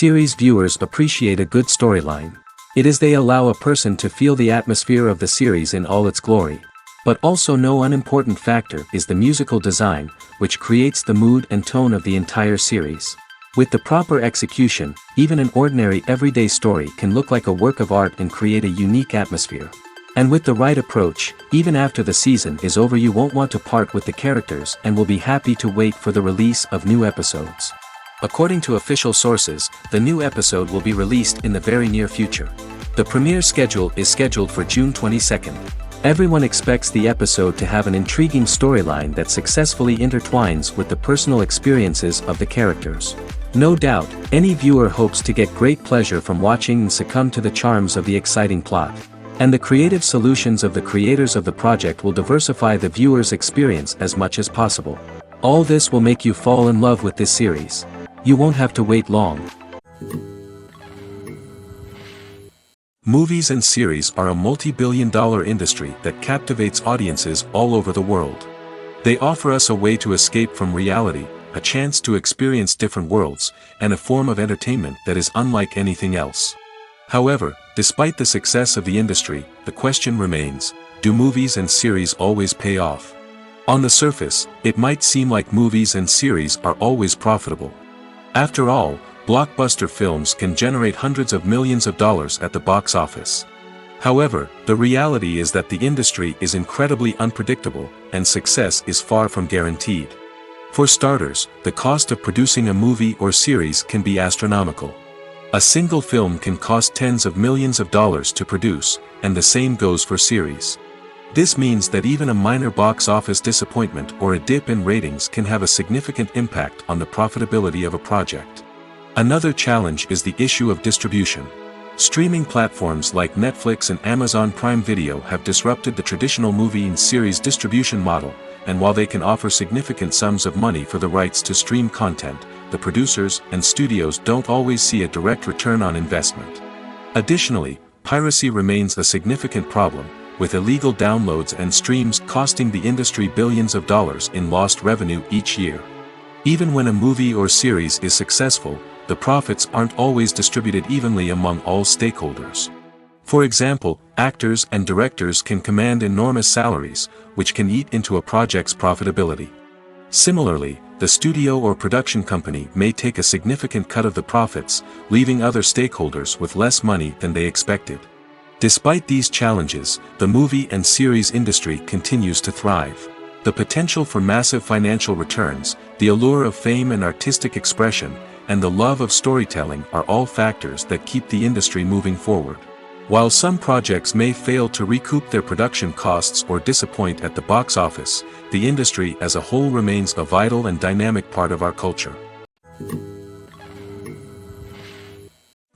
Series viewers appreciate a good storyline. It is they allow a person to feel the atmosphere of the series in all its glory. But also no unimportant factor is the musical design, which creates the mood and tone of the entire series. With the proper execution, even an ordinary everyday story can look like a work of art and create a unique atmosphere. And with the right approach, even after the season is over you won't want to part with the characters and will be happy to wait for the release of new episodes. According to official sources, the new episode will be released in the very near future. The premiere schedule is scheduled for June 22nd. Everyone expects the episode to have an intriguing storyline that successfully intertwines with the personal experiences of the characters. No doubt, any viewer hopes to get great pleasure from watching and succumb to the charms of the exciting plot. And the creative solutions of the creators of the project will diversify the viewer's experience as much as possible. All this will make you fall in love with this series. You won't have to wait long. Movies and series are a multi-billion-dollar industry that captivates audiences all over the world. They offer us a way to escape from reality, a chance to experience different worlds, and a form of entertainment that is unlike anything else. However, despite the success of the industry, the question remains, do movies and series always pay off? On the surface, it might seem like movies and series are always profitable. After all, blockbuster films can generate hundreds of millions of dollars at the box office. However, the reality is that the industry is incredibly unpredictable, and success is far from guaranteed. For starters, the cost of producing a movie or series can be astronomical. A single film can cost tens of millions of dollars to produce, and the same goes for series. This means that even a minor box office disappointment or a dip in ratings can have a significant impact on the profitability of a project. Another challenge is the issue of distribution. Streaming platforms like Netflix and Amazon Prime Video have disrupted the traditional movie and series distribution model, and while they can offer significant sums of money for the rights to stream content, the producers and studios don't always see a direct return on investment. Additionally, piracy remains a significant problem, with illegal downloads and streams costing the industry billions of dollars in lost revenue each year. Even when a movie or series is successful, the profits aren't always distributed evenly among all stakeholders. For example, actors and directors can command enormous salaries, which can eat into a project's profitability. Similarly, the studio or production company may take a significant cut of the profits, leaving other stakeholders with less money than they expected. Despite these challenges, the movie and series industry continues to thrive. The potential for massive financial returns, the allure of fame and artistic expression, and the love of storytelling are all factors that keep the industry moving forward. While some projects may fail to recoup their production costs or disappoint at the box office, the industry as a whole remains a vital and dynamic part of our culture.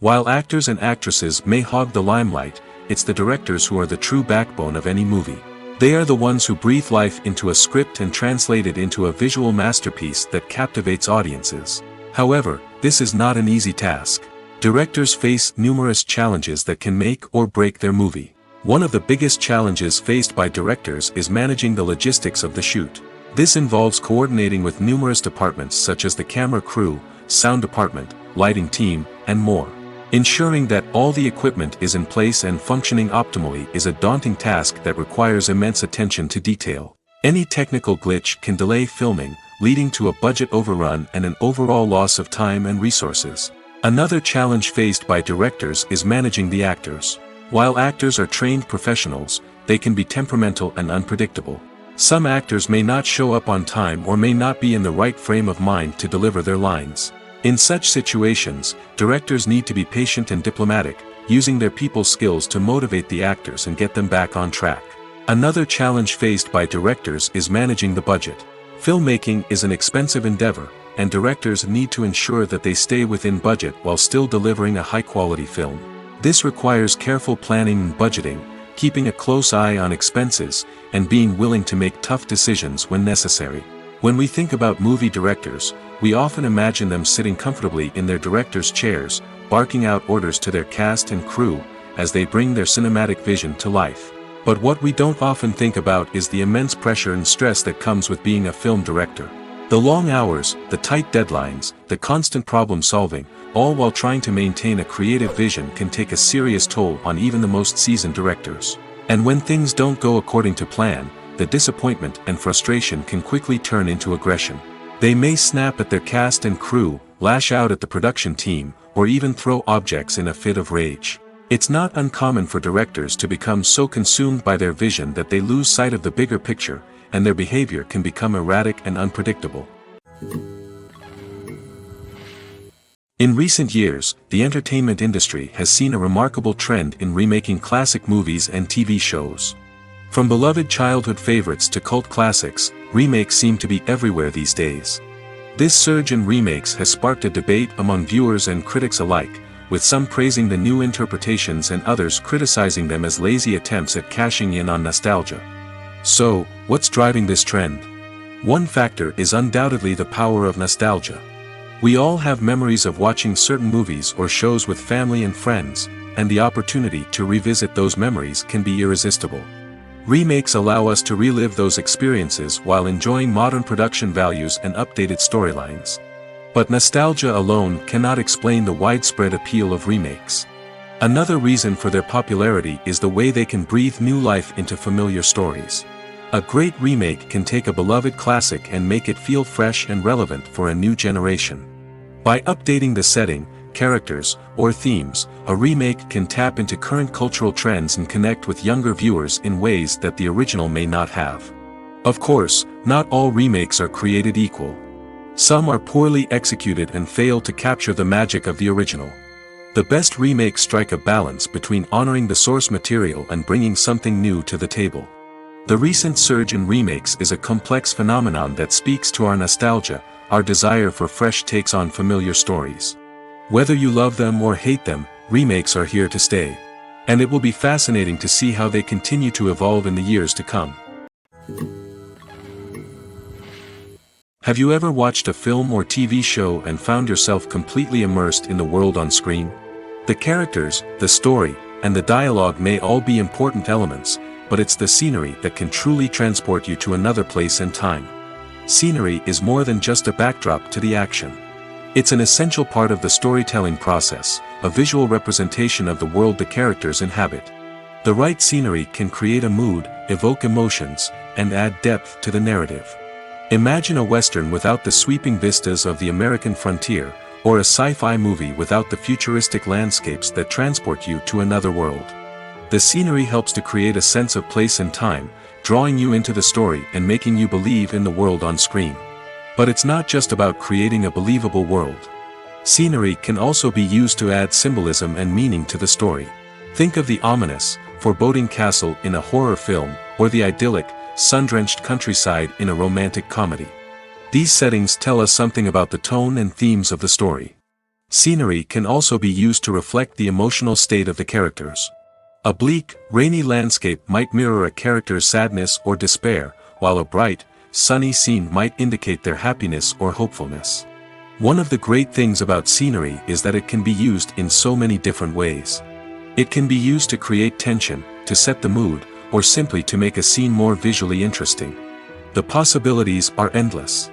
While actors and actresses may hog the limelight, it's the directors who are the true backbone of any movie. They are the ones who breathe life into a script and translate it into a visual masterpiece that captivates audiences. However, this is not an easy task. Directors face numerous challenges that can make or break their movie. One of the biggest challenges faced by directors is managing the logistics of the shoot. This involves coordinating with numerous departments such as the camera crew, sound department, lighting team, and more. Ensuring that all the equipment is in place and functioning optimally is a daunting task that requires immense attention to detail. Any technical glitch can delay filming, leading to a budget overrun and an overall loss of time and resources. Another challenge faced by directors is managing the actors. While actors are trained professionals, they can be temperamental and unpredictable. Some actors may not show up on time or may not be in the right frame of mind to deliver their lines. In such situations, directors need to be patient and diplomatic, using their people skills to motivate the actors and get them back on track. Another challenge faced by directors is managing the budget. Filmmaking is an expensive endeavor, and directors need to ensure that they stay within budget while still delivering a high-quality film. This requires careful planning and budgeting, keeping a close eye on expenses, and being willing to make tough decisions when necessary. When we think about movie directors, we often imagine them sitting comfortably in their director's chairs, barking out orders to their cast and crew, as they bring their cinematic vision to life. But what we don't often think about is the immense pressure and stress that comes with being a film director. The The long hours, the tight deadlines, the constant problem solving, all while trying to maintain a creative vision can take a serious toll on even the most seasoned directors. And when things don't go according to plan, the disappointment and frustration can quickly turn into aggression. They may snap at their cast and crew, lash out at the production team, or even throw objects in a fit of rage. It's not uncommon for directors to become so consumed by their vision that they lose sight of the bigger picture, and their behavior can become erratic and unpredictable. In recent years, the entertainment industry has seen a remarkable trend in remaking classic movies and TV shows. From beloved childhood favorites to cult classics, remakes seem to be everywhere these days. This surge in remakes has sparked a debate among viewers and critics alike, with some praising the new interpretations and others criticizing them as lazy attempts at cashing in on nostalgia. So, what's driving this trend? One factor is undoubtedly the power of nostalgia. We all have memories of watching certain movies or shows with family and friends, and the opportunity to revisit those memories can be irresistible. Remakes allow us to relive those experiences while enjoying modern production values and updated storylines. But nostalgia alone cannot explain the widespread appeal of remakes. Another reason for their popularity is the way they can breathe new life into familiar stories. A great remake can take a beloved classic and make it feel fresh and relevant for a new generation. By updating the setting, characters, or themes, a remake can tap into current cultural trends and connect with younger viewers in ways that the original may not have. Of course, not all remakes are created equal. Some are poorly executed and fail to capture the magic of the original. The best remakes strike a balance between honoring the source material and bringing something new to the table. The recent surge in remakes is a complex phenomenon that speaks to our nostalgia, our desire for fresh takes on familiar stories. Whether you love them or hate them, remakes are here to stay. And it will be fascinating to see how they continue to evolve in the years to come. Have you ever watched a film or TV show and found yourself completely immersed in the world on screen? The characters, the story, and the dialogue may all be important elements, but it's the scenery that can truly transport you to another place and time. Scenery is more than just a backdrop to the action. It's an essential part of the storytelling process, a visual representation of the world the characters inhabit. The right scenery can create a mood, evoke emotions, and add depth to the narrative. Imagine a Western without the sweeping vistas of the American frontier, or a sci-fi movie without the futuristic landscapes that transport you to another world. The scenery helps to create a sense of place and time, drawing you into the story and making you believe in the world on screen. But it's not just about creating a believable world. Scenery can also be used to add symbolism and meaning to the story. Think of the ominous, foreboding castle in a horror film, or the idyllic, sun-drenched countryside in a romantic comedy. These settings tell us something about the tone and themes of the story. Scenery can also be used to reflect the emotional state of the characters. A bleak, rainy landscape might mirror a character's sadness or despair, while a bright, sunny scene might indicate their happiness or hopefulness. One of the great things about scenery is that it can be used in so many different ways. It can be used to create tension, to set the mood, or simply to make a scene more visually interesting. The possibilities are endless.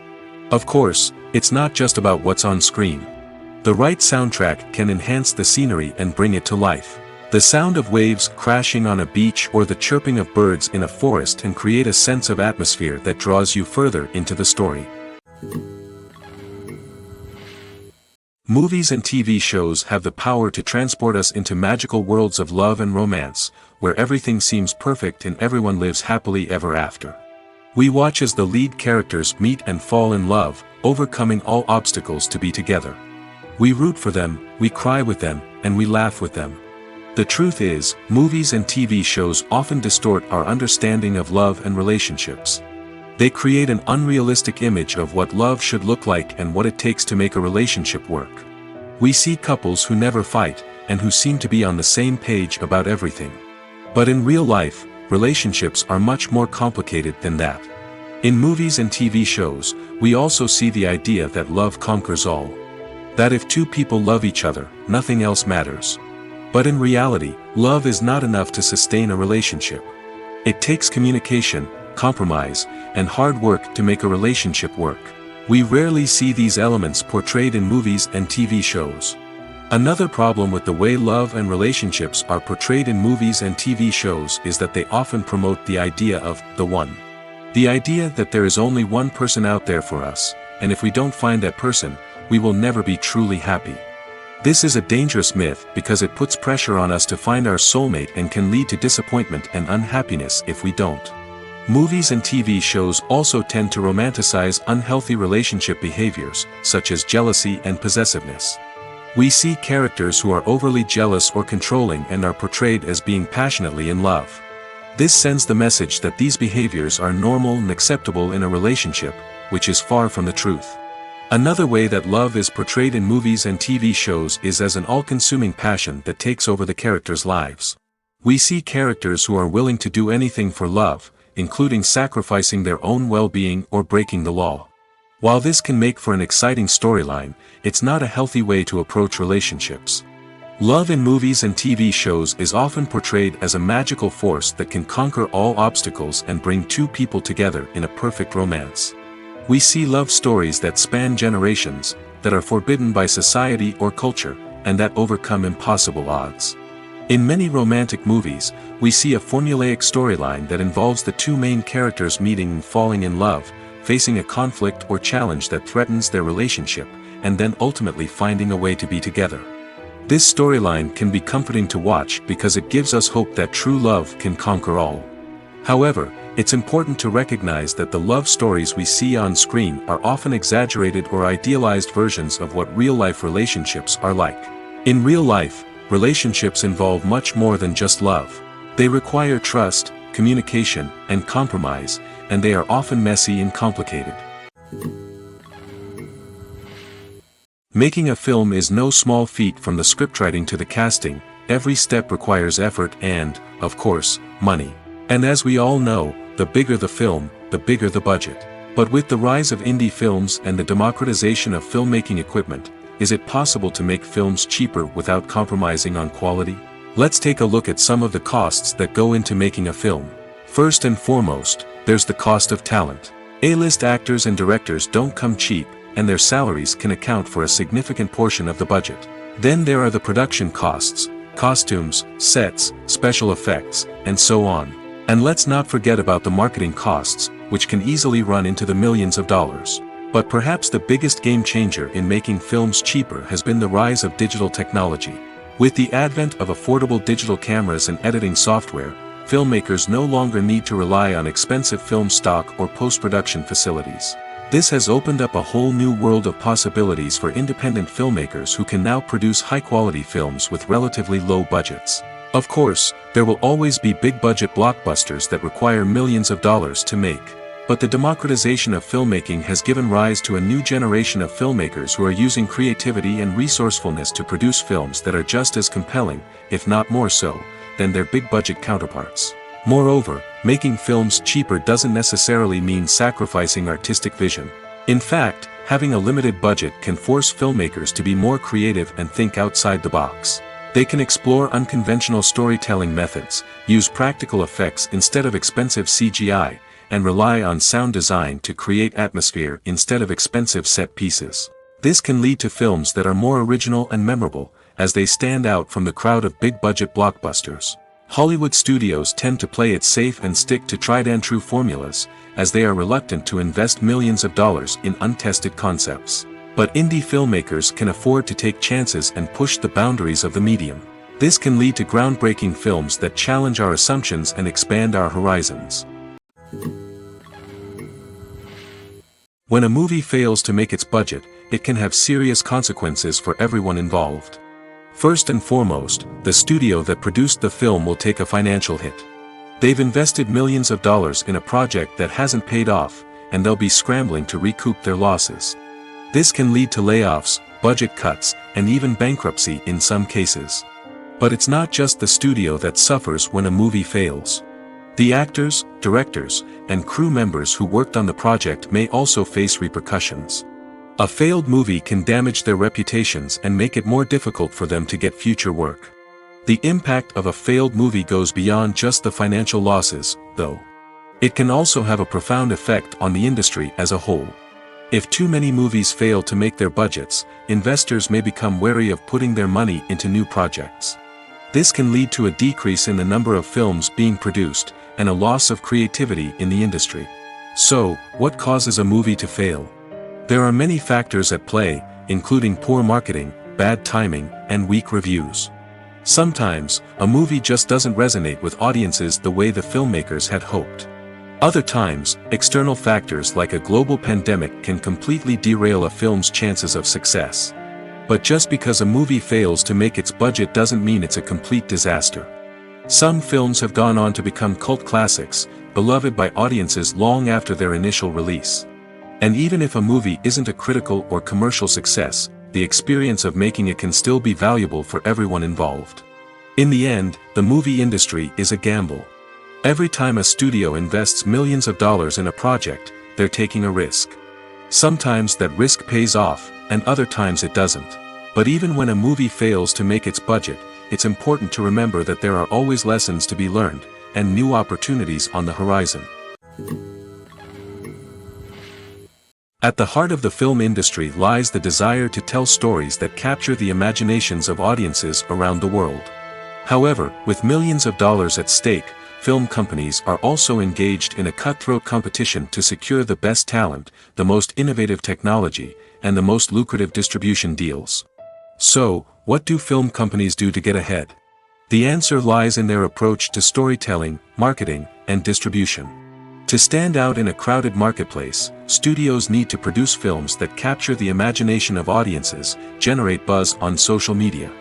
Of course, it's not just about what's on screen. The right soundtrack can enhance the scenery and bring it to life. The sound of waves crashing on a beach or the chirping of birds in a forest can create a sense of atmosphere that draws you further into the story. Movies and TV shows have the power to transport us into magical worlds of love and romance, where everything seems perfect and everyone lives happily ever after. We watch as the lead characters meet and fall in love, overcoming all obstacles to be together. We root for them, we cry with them, and we laugh with them. The truth is, movies and TV shows often distort our understanding of love and relationships. They create an unrealistic image of what love should look like and what it takes to make a relationship work. We see couples who never fight, and who seem to be on the same page about everything. But in real life, relationships are much more complicated than that. In movies and TV shows, we also see the idea that love conquers all. That if two people love each other, nothing else matters. But in reality, love is not enough to sustain a relationship. It takes communication, compromise, and hard work to make a relationship work. We rarely see these elements portrayed in movies and TV shows. Another problem with the way love and relationships are portrayed in movies and TV shows is that they often promote the idea of the one. The idea that there is only one person out there for us, and if we don't find that person, we will never be truly happy. This is a dangerous myth because it puts pressure on us to find our soulmate and can lead to disappointment and unhappiness if we don't. Movies and TV shows also tend to romanticize unhealthy relationship behaviors, such as jealousy and possessiveness. We see characters who are overly jealous or controlling and are portrayed as being passionately in love. This sends the message that these behaviors are normal and acceptable in a relationship, which is far from the truth. Another way that love is portrayed in movies and TV shows is as an all-consuming passion that takes over the characters' lives. We see characters who are willing to do anything for love, including sacrificing their own well-being or breaking the law. While this can make for an exciting storyline, it's not a healthy way to approach relationships. Love in movies and TV shows is often portrayed as a magical force that can conquer all obstacles and bring two people together in a perfect romance. We see love stories that span generations, that are forbidden by society or culture, and that overcome impossible odds. In many romantic movies, we see a formulaic storyline that involves the two main characters meeting and falling in love, facing a conflict or challenge that threatens their relationship, and then ultimately finding a way to be together. This storyline can be comforting to watch because it gives us hope that true love can conquer all. However, it's important to recognize that the love stories we see on screen are often exaggerated or idealized versions of what real-life relationships are like. In real life, relationships involve much more than just love. They require trust, communication, and compromise, and they are often messy and complicated. Making a film is no small feat from the scriptwriting to the casting. Every step requires effort and, of course, money. And as we all know, the bigger the film, the bigger the budget. But with the rise of indie films and the democratization of filmmaking equipment, is it possible to make films cheaper without compromising on quality? Let's take a look at some of the costs that go into making a film. First and foremost, there's the cost of talent. A-list actors and directors don't come cheap, and their salaries can account for a significant portion of the budget. Then there are the production costs, costumes, sets, special effects, and so on. And let's not forget about the marketing costs, which can easily run into the millions of dollars. But perhaps the biggest game changer in making films cheaper has been the rise of digital technology. With the advent of affordable digital cameras and editing software, filmmakers no longer need to rely on expensive film stock or post-production facilities. This has opened up a whole new world of possibilities for independent filmmakers who can now produce high-quality films with relatively low budgets. Of course, there will always be big-budget blockbusters that require millions of dollars to make. But the democratization of filmmaking has given rise to a new generation of filmmakers who are using creativity and resourcefulness to produce films that are just as compelling, if not more so, than their big-budget counterparts. Moreover, making films cheaper doesn't necessarily mean sacrificing artistic vision. In fact, having a limited budget can force filmmakers to be more creative and think outside the box. They can explore unconventional storytelling methods, use practical effects instead of expensive CGI, and rely on sound design to create atmosphere instead of expensive set pieces. This can lead to films that are more original and memorable, as they stand out from the crowd of big-budget blockbusters. Hollywood studios tend to play it safe and stick to tried-and-true formulas, as they are reluctant to invest millions of dollars in untested concepts. But indie filmmakers can afford to take chances and push the boundaries of the medium. This can lead to groundbreaking films that challenge our assumptions and expand our horizons. When a movie fails to make its budget, it can have serious consequences for everyone involved. First and foremost, the studio that produced the film will take a financial hit. They've invested millions of dollars in a project that hasn't paid off, and they'll be scrambling to recoup their losses. This can lead to layoffs, budget cuts, and even bankruptcy in some cases. But it's not just the studio that suffers when a movie fails. The actors, directors, and crew members who worked on the project may also face repercussions. A failed movie can damage their reputations and make it more difficult for them to get future work. The impact of a failed movie goes beyond just the financial losses, though. It can also have a profound effect on the industry as a whole. If too many movies fail to make their budgets, investors may become wary of putting their money into new projects. This can lead to a decrease in the number of films being produced, and a loss of creativity in the industry. So, what causes a movie to fail? There are many factors at play, including poor marketing, bad timing, and weak reviews. Sometimes, a movie just doesn't resonate with audiences the way the filmmakers had hoped. Other times, external factors like a global pandemic can completely derail a film's chances of success. But just because a movie fails to make its budget doesn't mean it's a complete disaster. Some films have gone on to become cult classics, beloved by audiences long after their initial release. And even if a movie isn't a critical or commercial success, the experience of making it can still be valuable for everyone involved. In the end, the movie industry is a gamble. Every time a studio invests millions of dollars in a project, they're taking a risk. Sometimes that risk pays off, and other times it doesn't. But even when a movie fails to make its budget, it's important to remember that there are always lessons to be learned, and new opportunities on the horizon. At the heart of the film industry lies the desire to tell stories that capture the imaginations of audiences around the world. However, with millions of dollars at stake, film companies are also engaged in a cutthroat competition to secure the best talent, the most innovative technology, and the most lucrative distribution deals. So, what do film companies do to get ahead? The answer lies in their approach to storytelling, marketing, and distribution. To stand out in a crowded marketplace, studios need to produce films that capture the imagination of audiences, generate buzz on social media.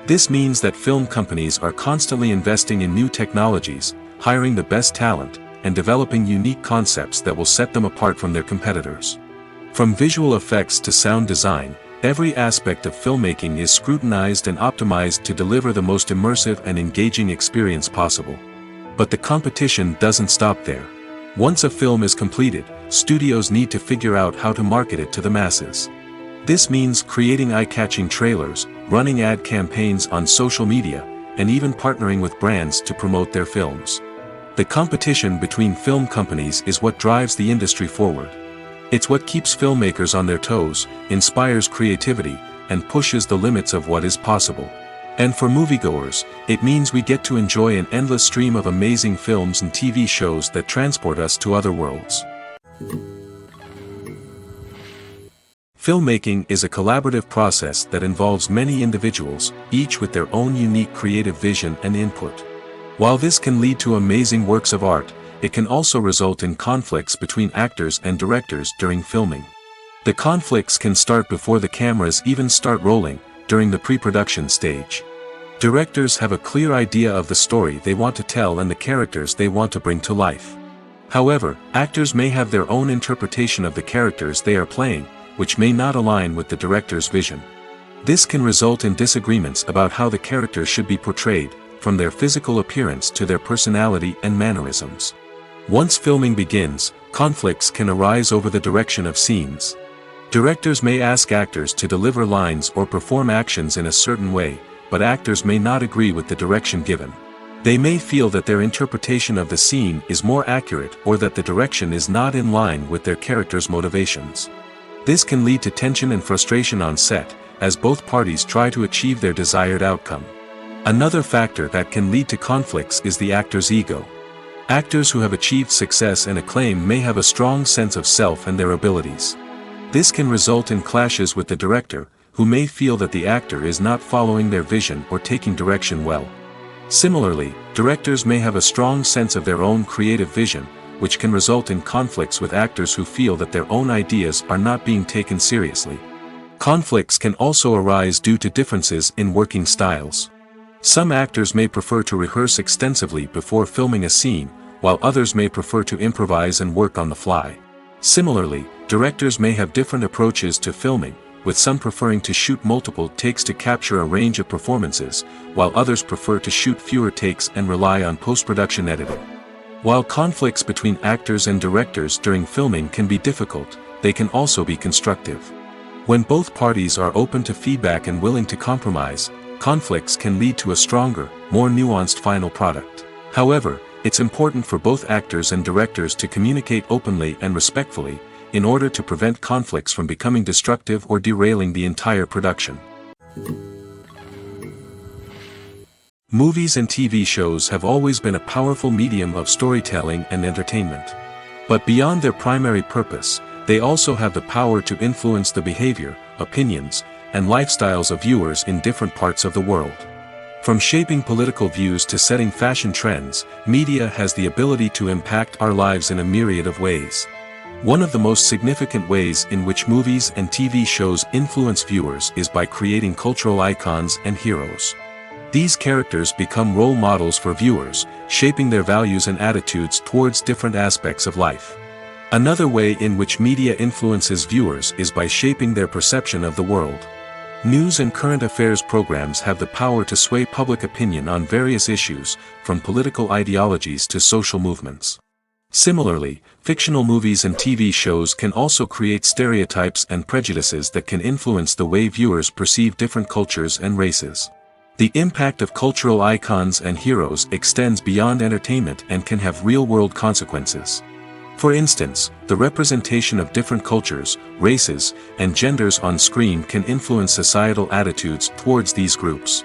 This means that film companies are constantly investing in new technologies, hiring the best talent, and developing unique concepts that will set them apart from their competitors. From visual effects to sound design, every aspect of filmmaking is scrutinized and optimized to deliver the most immersive and engaging experience possible. But the competition doesn't stop there. Once a film is completed, studios need to figure out how to market it to the masses. This means creating eye-catching trailers, running ad campaigns on social media, and even partnering with brands to promote their films. The competition between film companies is what drives the industry forward. It's what keeps filmmakers on their toes, inspires creativity, and pushes the limits of what is possible. And for moviegoers, it means we get to enjoy an endless stream of amazing films and TV shows that transport us to other worlds. Filmmaking is a collaborative process that involves many individuals, each with their own unique creative vision and input. While this can lead to amazing works of art, it can also result in conflicts between actors and directors during filming. The conflicts can start before the cameras even start rolling, during the pre-production stage. Directors have a clear idea of the story they want to tell and the characters they want to bring to life. However, actors may have their own interpretation of the characters they are playing, which may not align with the director's vision. This can result in disagreements about how the characters should be portrayed, from their physical appearance to their personality and mannerisms. Once filming begins, conflicts can arise over the direction of scenes. Directors may ask actors to deliver lines or perform actions in a certain way, but actors may not agree with the direction given. They may feel that their interpretation of the scene is more accurate or that the direction is not in line with their character's motivations. This can lead to tension and frustration on set, as both parties try to achieve their desired outcome. Another factor that can lead to conflicts is the actor's ego. Actors who have achieved success and acclaim may have a strong sense of self and their abilities. This can result in clashes with the director, who may feel that the actor is not following their vision or taking direction well. Similarly, directors may have a strong sense of their own creative vision, which can result in conflicts with actors who feel that their own ideas are not being taken seriously. Conflicts can also arise due to differences in working styles. Some actors may prefer to rehearse extensively before filming a scene, while others may prefer to improvise and work on the fly. Similarly, directors may have different approaches to filming, with some preferring to shoot multiple takes to capture a range of performances, while others prefer to shoot fewer takes and rely on post-production editing. While conflicts between actors and directors during filming can be difficult, they can also be constructive. When both parties are open to feedback and willing to compromise, conflicts can lead to a stronger, more nuanced final product. However, it's important for both actors and directors to communicate openly and respectfully, in order to prevent conflicts from becoming destructive or derailing the entire production. Movies and TV shows have always been a powerful medium of storytelling and entertainment. But beyond their primary purpose, they also have the power to influence the behavior, opinions, and lifestyles of viewers in different parts of the world. From shaping political views to setting fashion trends, media has the ability to impact our lives in a myriad of ways. One of the most significant ways in which movies and TV shows influence viewers is by creating cultural icons and heroes. These characters become role models for viewers, shaping their values and attitudes towards different aspects of life. Another way in which media influences viewers is by shaping their perception of the world. News and current affairs programs have the power to sway public opinion on various issues, from political ideologies to social movements. Similarly, fictional movies and TV shows can also create stereotypes and prejudices that can influence the way viewers perceive different cultures and races. The impact of cultural icons and heroes extends beyond entertainment and can have real-world consequences. For instance, the representation of different cultures, races, and genders on screen can influence societal attitudes towards these groups.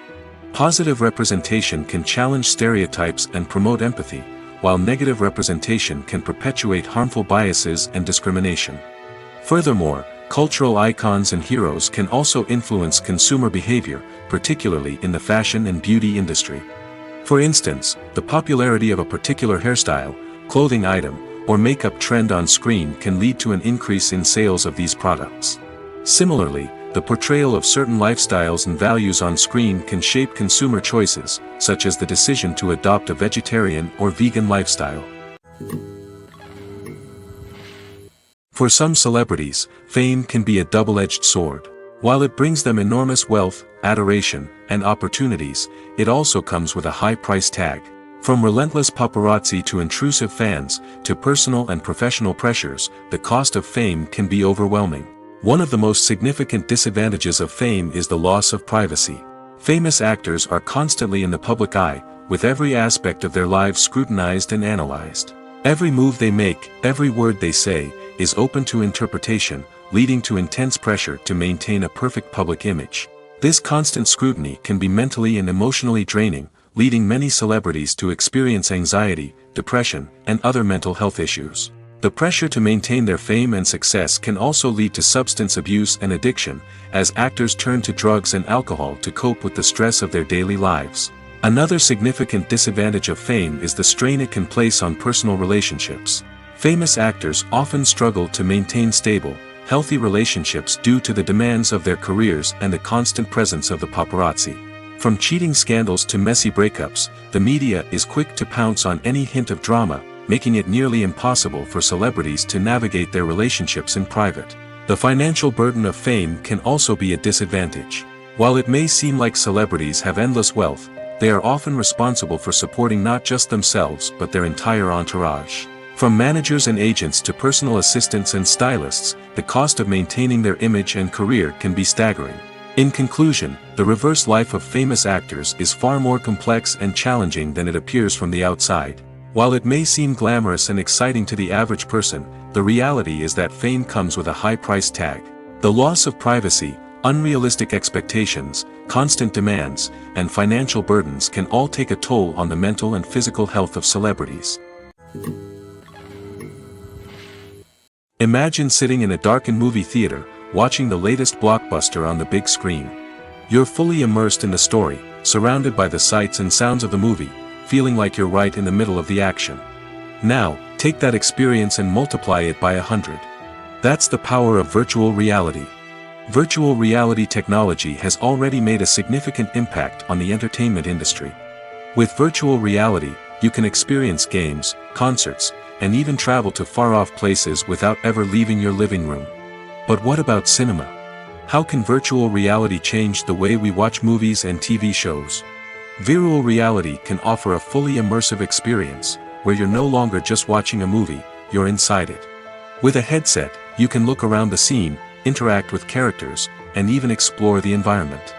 Positive representation can challenge stereotypes and promote empathy, while negative representation can perpetuate harmful biases and discrimination. Furthermore, cultural icons and heroes can also influence consumer behavior, particularly in the fashion and beauty industry. For instance, the popularity of a particular hairstyle, clothing item, or makeup trend on screen can lead to an increase in sales of these products. Similarly, the portrayal of certain lifestyles and values on screen can shape consumer choices, such as the decision to adopt a vegetarian or vegan lifestyle. For some celebrities, fame can be a double-edged sword. While it brings them enormous wealth, adoration, and opportunities, it also comes with a high price tag. From relentless paparazzi to intrusive fans, to personal and professional pressures, the cost of fame can be overwhelming. One of the most significant disadvantages of fame is the loss of privacy. Famous actors are constantly in the public eye, with every aspect of their lives scrutinized and analyzed. Every move they make, every word they say, is open to interpretation, leading to intense pressure to maintain a perfect public image. This constant scrutiny can be mentally and emotionally draining, leading many celebrities to experience anxiety, depression, and other mental health issues. The pressure to maintain their fame and success can also lead to substance abuse and addiction, as actors turn to drugs and alcohol to cope with the stress of their daily lives. Another significant disadvantage of fame is the strain it can place on personal relationships. Famous actors often struggle to maintain stable, healthy relationships due to the demands of their careers and the constant presence of the paparazzi. From cheating scandals to messy breakups, the media is quick to pounce on any hint of drama, making it nearly impossible for celebrities to navigate their relationships in private. The financial burden of fame can also be a disadvantage. While it may seem like celebrities have endless wealth, they are often responsible for supporting not just themselves but their entire entourage. From managers and agents to personal assistants and stylists, the cost of maintaining their image and career can be staggering. In conclusion, the reverse life of famous actors is far more complex and challenging than it appears from the outside. While it may seem glamorous and exciting to the average person, the reality is that fame comes with a high price tag. The loss of privacy, unrealistic expectations, constant demands, and financial burdens can all take a toll on the mental and physical health of celebrities. Imagine sitting in a darkened movie theater, watching the latest blockbuster on the big screen. You're fully immersed in the story, surrounded by the sights and sounds of the movie, feeling like you're right in the middle of the action. Now, take that experience and multiply it by 100. That's the power of virtual reality. Virtual reality technology has already made a significant impact on the entertainment industry. With virtual reality, you can experience games, concerts, and even travel to far-off places without ever leaving your living room. But what about cinema? How can virtual reality change the way we watch movies and TV shows? Virtual reality can offer a fully immersive experience, where you're no longer just watching a movie, you're inside it. With a headset, you can look around the scene, interact with characters, and even explore the environment.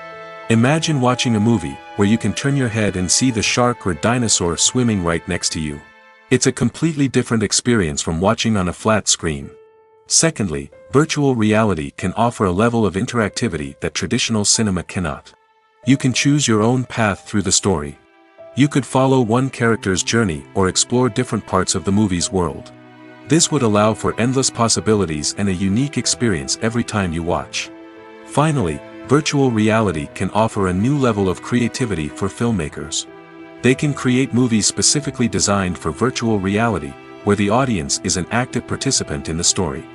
Imagine watching a movie, where you can turn your head and see the shark or dinosaur swimming right next to you. It's a completely different experience from watching on a flat screen. Secondly, virtual reality can offer a level of interactivity that traditional cinema cannot. You can choose your own path through the story. You could follow one character's journey or explore different parts of the movie's world. This would allow for endless possibilities and a unique experience every time you watch. Finally, virtual reality can offer a new level of creativity for filmmakers. They can create movies specifically designed for virtual reality, where the audience is an active participant in the story.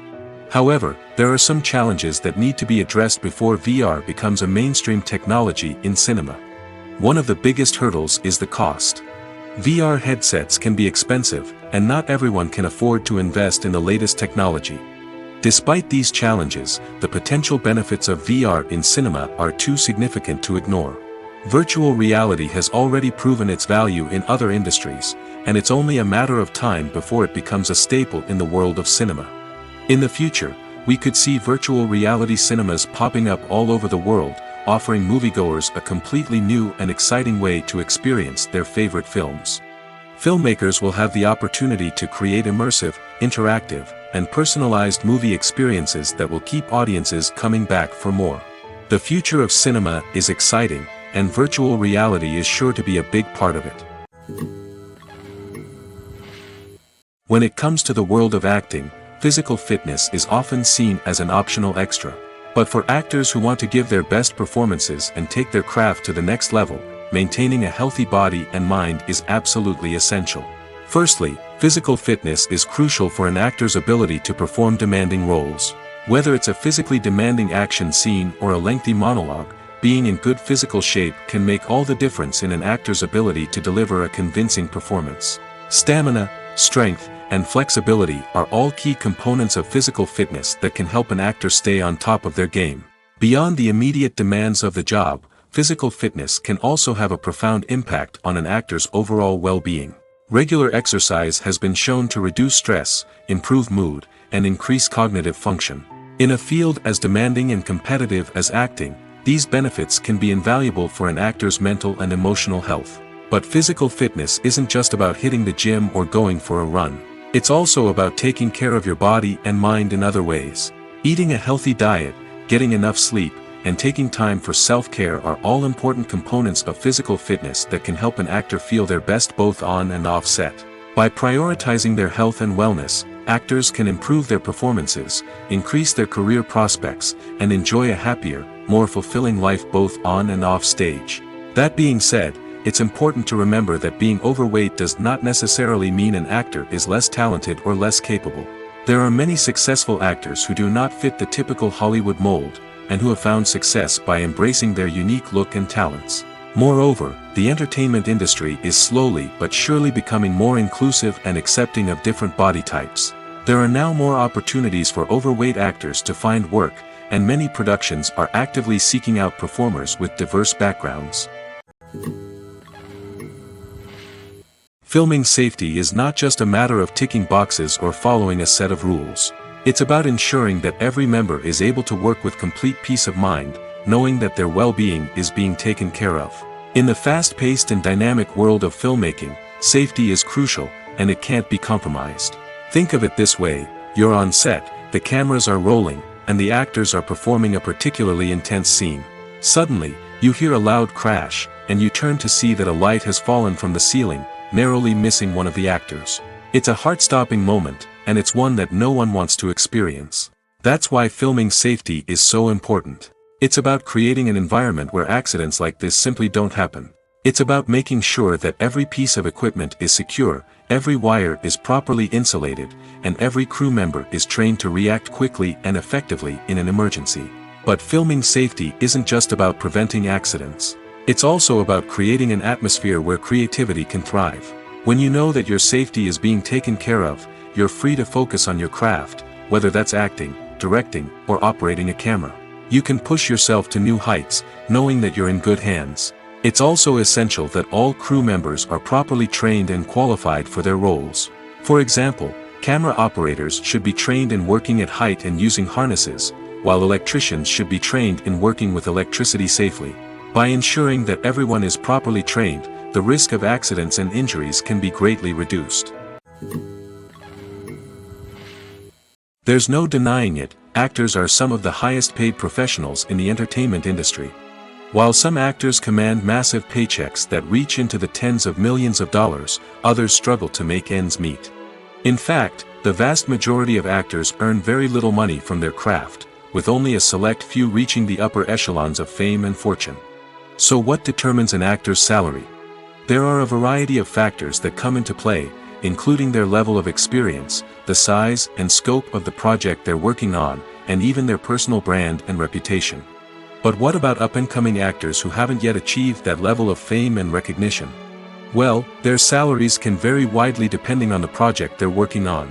However, there are some challenges that need to be addressed before VR becomes a mainstream technology in cinema. One of the biggest hurdles is the cost. VR headsets can be expensive, and not everyone can afford to invest in the latest technology. Despite these challenges, the potential benefits of VR in cinema are too significant to ignore. Virtual reality has already proven its value in other industries, and it's only a matter of time before it becomes a staple in the world of cinema. In the future, we could see virtual reality cinemas popping up all over the world, offering moviegoers a completely new and exciting way to experience their favorite films. Filmmakers will have the opportunity to create immersive, interactive, and personalized movie experiences that will keep audiences coming back for more. The future of cinema is exciting, and virtual reality is sure to be a big part of it. When it comes to the world of acting, physical fitness is often seen as an optional extra. But for actors who want to give their best performances and take their craft to the next level, maintaining a healthy body and mind is absolutely essential. Firstly, physical fitness is crucial for an actor's ability to perform demanding roles. Whether it's a physically demanding action scene or a lengthy monologue, being in good physical shape can make all the difference in an actor's ability to deliver a convincing performance. Stamina, strength, and flexibility are all key components of physical fitness that can help an actor stay on top of their game. Beyond the immediate demands of the job, physical fitness can also have a profound impact on an actor's overall well-being. Regular exercise has been shown to reduce stress, improve mood, and increase cognitive function. In a field as demanding and competitive as acting, these benefits can be invaluable for an actor's mental and emotional health. But physical fitness isn't just about hitting the gym or going for a run. It's also about taking care of your body and mind in other ways. Eating a healthy diet, getting enough sleep, and taking time for self-care are all important components of physical fitness that can help an actor feel their best both on and off set. By prioritizing their health and wellness, actors can improve their performances, increase their career prospects, and enjoy a happier, more fulfilling life both on and off stage. That being said, it's important to remember that being overweight does not necessarily mean an actor is less talented or less capable. There are many successful actors who do not fit the typical Hollywood mold, and who have found success by embracing their unique look and talents. Moreover, the entertainment industry is slowly but surely becoming more inclusive and accepting of different body types. There are now more opportunities for overweight actors to find work, and many productions are actively seeking out performers with diverse backgrounds. Filming safety is not just a matter of ticking boxes or following a set of rules. It's about ensuring that every member is able to work with complete peace of mind, knowing that their well-being is being taken care of. In the fast-paced and dynamic world of filmmaking, safety is crucial, and it can't be compromised. Think of it this way: you're on set, the cameras are rolling, and the actors are performing a particularly intense scene. Suddenly, you hear a loud crash, and you turn to see that a light has fallen from the ceiling, narrowly missing one of the actors. It's a heart-stopping moment, and it's one that no one wants to experience. That's why filming safety is so important. It's about creating an environment where accidents like this simply don't happen. It's about making sure that every piece of equipment is secure, every wire is properly insulated, and every crew member is trained to react quickly and effectively in an emergency. But filming safety isn't just about preventing accidents. It's also about creating an atmosphere where creativity can thrive. When you know that your safety is being taken care of, you're free to focus on your craft, whether that's acting, directing, or operating a camera. You can push yourself to new heights, knowing that you're in good hands. It's also essential that all crew members are properly trained and qualified for their roles. For example, camera operators should be trained in working at height and using harnesses, while electricians should be trained in working with electricity safely. By ensuring that everyone is properly trained, the risk of accidents and injuries can be greatly reduced. There's no denying it, actors are some of the highest paid professionals in the entertainment industry. While some actors command massive paychecks that reach into the tens of millions of dollars, others struggle to make ends meet. In fact, the vast majority of actors earn very little money from their craft, with only a select few reaching the upper echelons of fame and fortune. So what determines an actor's salary? There are a variety of factors that come into play, including their level of experience, the size and scope of the project they're working on, and even their personal brand and reputation. But what about up-and-coming actors who haven't yet achieved that level of fame and recognition? Well, their salaries can vary widely depending on the project they're working on.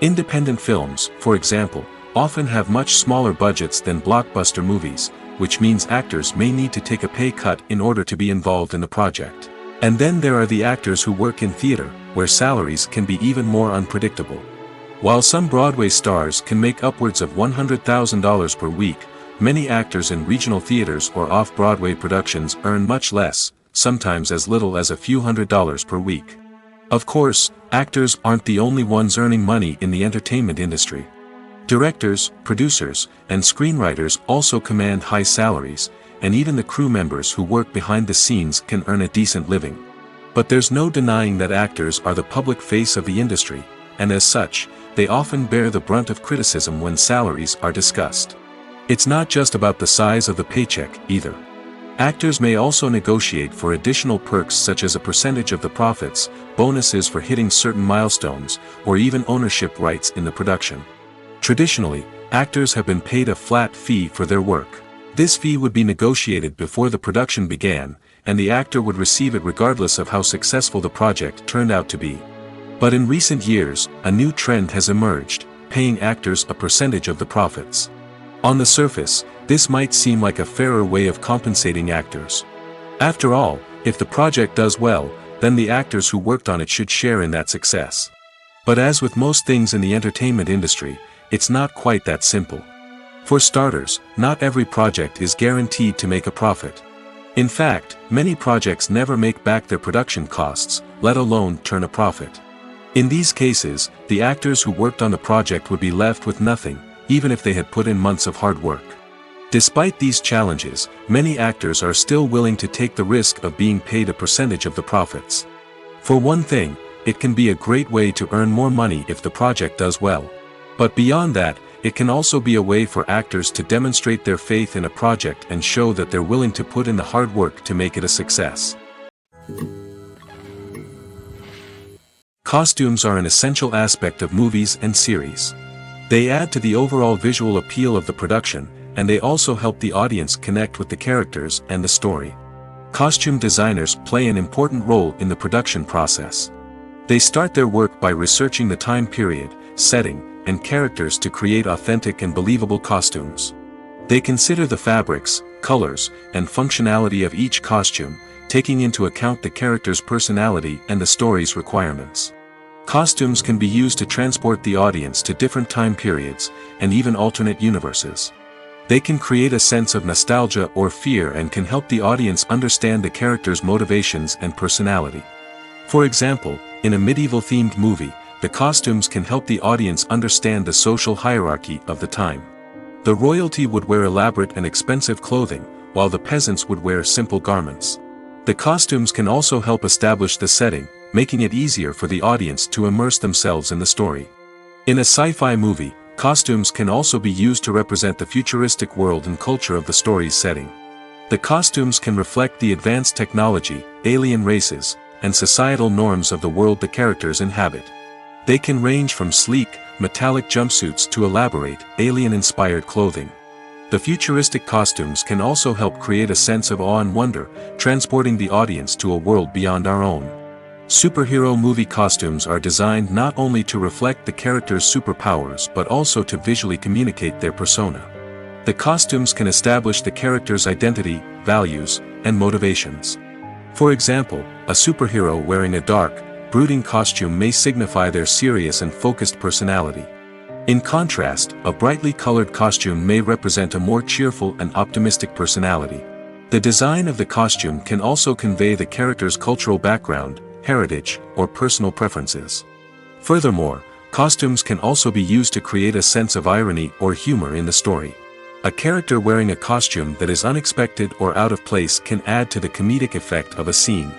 Independent films, for example, often have much smaller budgets than blockbuster movies, which means actors may need to take a pay cut in order to be involved in the project. And then there are the actors who work in theater, where salaries can be even more unpredictable. While some Broadway stars can make upwards of $100,000 per week, many actors in regional theaters or off-Broadway productions earn much less, sometimes as little as a few $100s per week. Of course, actors aren't the only ones earning money in the entertainment industry. Directors, producers, and screenwriters also command high salaries, and even the crew members who work behind the scenes can earn a decent living. But there's no denying that actors are the public face of the industry, and as such, they often bear the brunt of criticism when salaries are discussed. It's not just about the size of the paycheck, either. Actors may also negotiate for additional perks such as a percentage of the profits, bonuses for hitting certain milestones, or even ownership rights in the production. Traditionally, actors have been paid a flat fee for their work. This fee would be negotiated before the production began, and the actor would receive it regardless of how successful the project turned out to be. But in recent years, a new trend has emerged, paying actors a percentage of the profits. On the surface, this might seem like a fairer way of compensating actors. After all, if the project does well, then the actors who worked on it should share in that success. But as with most things in the entertainment industry, it's not quite that simple. For starters, not every project is guaranteed to make a profit. In fact, many projects never make back their production costs, let alone turn a profit. In these cases, the actors who worked on the project would be left with nothing, even if they had put in months of hard work. Despite these challenges, many actors are still willing to take the risk of being paid a percentage of the profits. For one thing, it can be a great way to earn more money if the project does well. But beyond that, it can also be a way for actors to demonstrate their faith in a project and show that they're willing to put in the hard work to make it a success. Costumes are an essential aspect of movies and series. They add to the overall visual appeal of the production, and they also help the audience connect with the characters and the story. Costume designers play an important role in the production process. They start their work by researching the time period, setting, and characters to create authentic and believable costumes. They consider the fabrics, colors, and functionality of each costume, taking into account the character's personality and the story's requirements. Costumes can be used to transport the audience to different time periods, and even alternate universes. They can create a sense of nostalgia or fear and can help the audience understand the character's motivations and personality. For example, in a medieval-themed movie, the costumes can help the audience understand the social hierarchy of the time. The royalty would wear elaborate and expensive clothing, while the peasants would wear simple garments. The costumes can also help establish the setting, making it easier for the audience to immerse themselves in the story. In a sci-fi movie, costumes can also be used to represent the futuristic world and culture of the story's setting. The costumes can reflect the advanced technology, alien races, and societal norms of the world the characters inhabit. They can range from sleek, metallic jumpsuits to elaborate, alien-inspired clothing. The futuristic costumes can also help create a sense of awe and wonder, transporting the audience to a world beyond our own. Superhero movie costumes are designed not only to reflect the character's superpowers but also to visually communicate their persona. The costumes can establish the character's identity, values, and motivations. For example, a superhero wearing a dark, brooding costume may signify their serious and focused personality. In contrast, a brightly colored costume may represent a more cheerful and optimistic personality. The design of the costume can also convey the character's cultural background, heritage, or personal preferences. Furthermore, Costumes can also be used to create a sense of irony or humor in the story. A character wearing a costume that is unexpected or out of place can add to the comedic effect of a scene.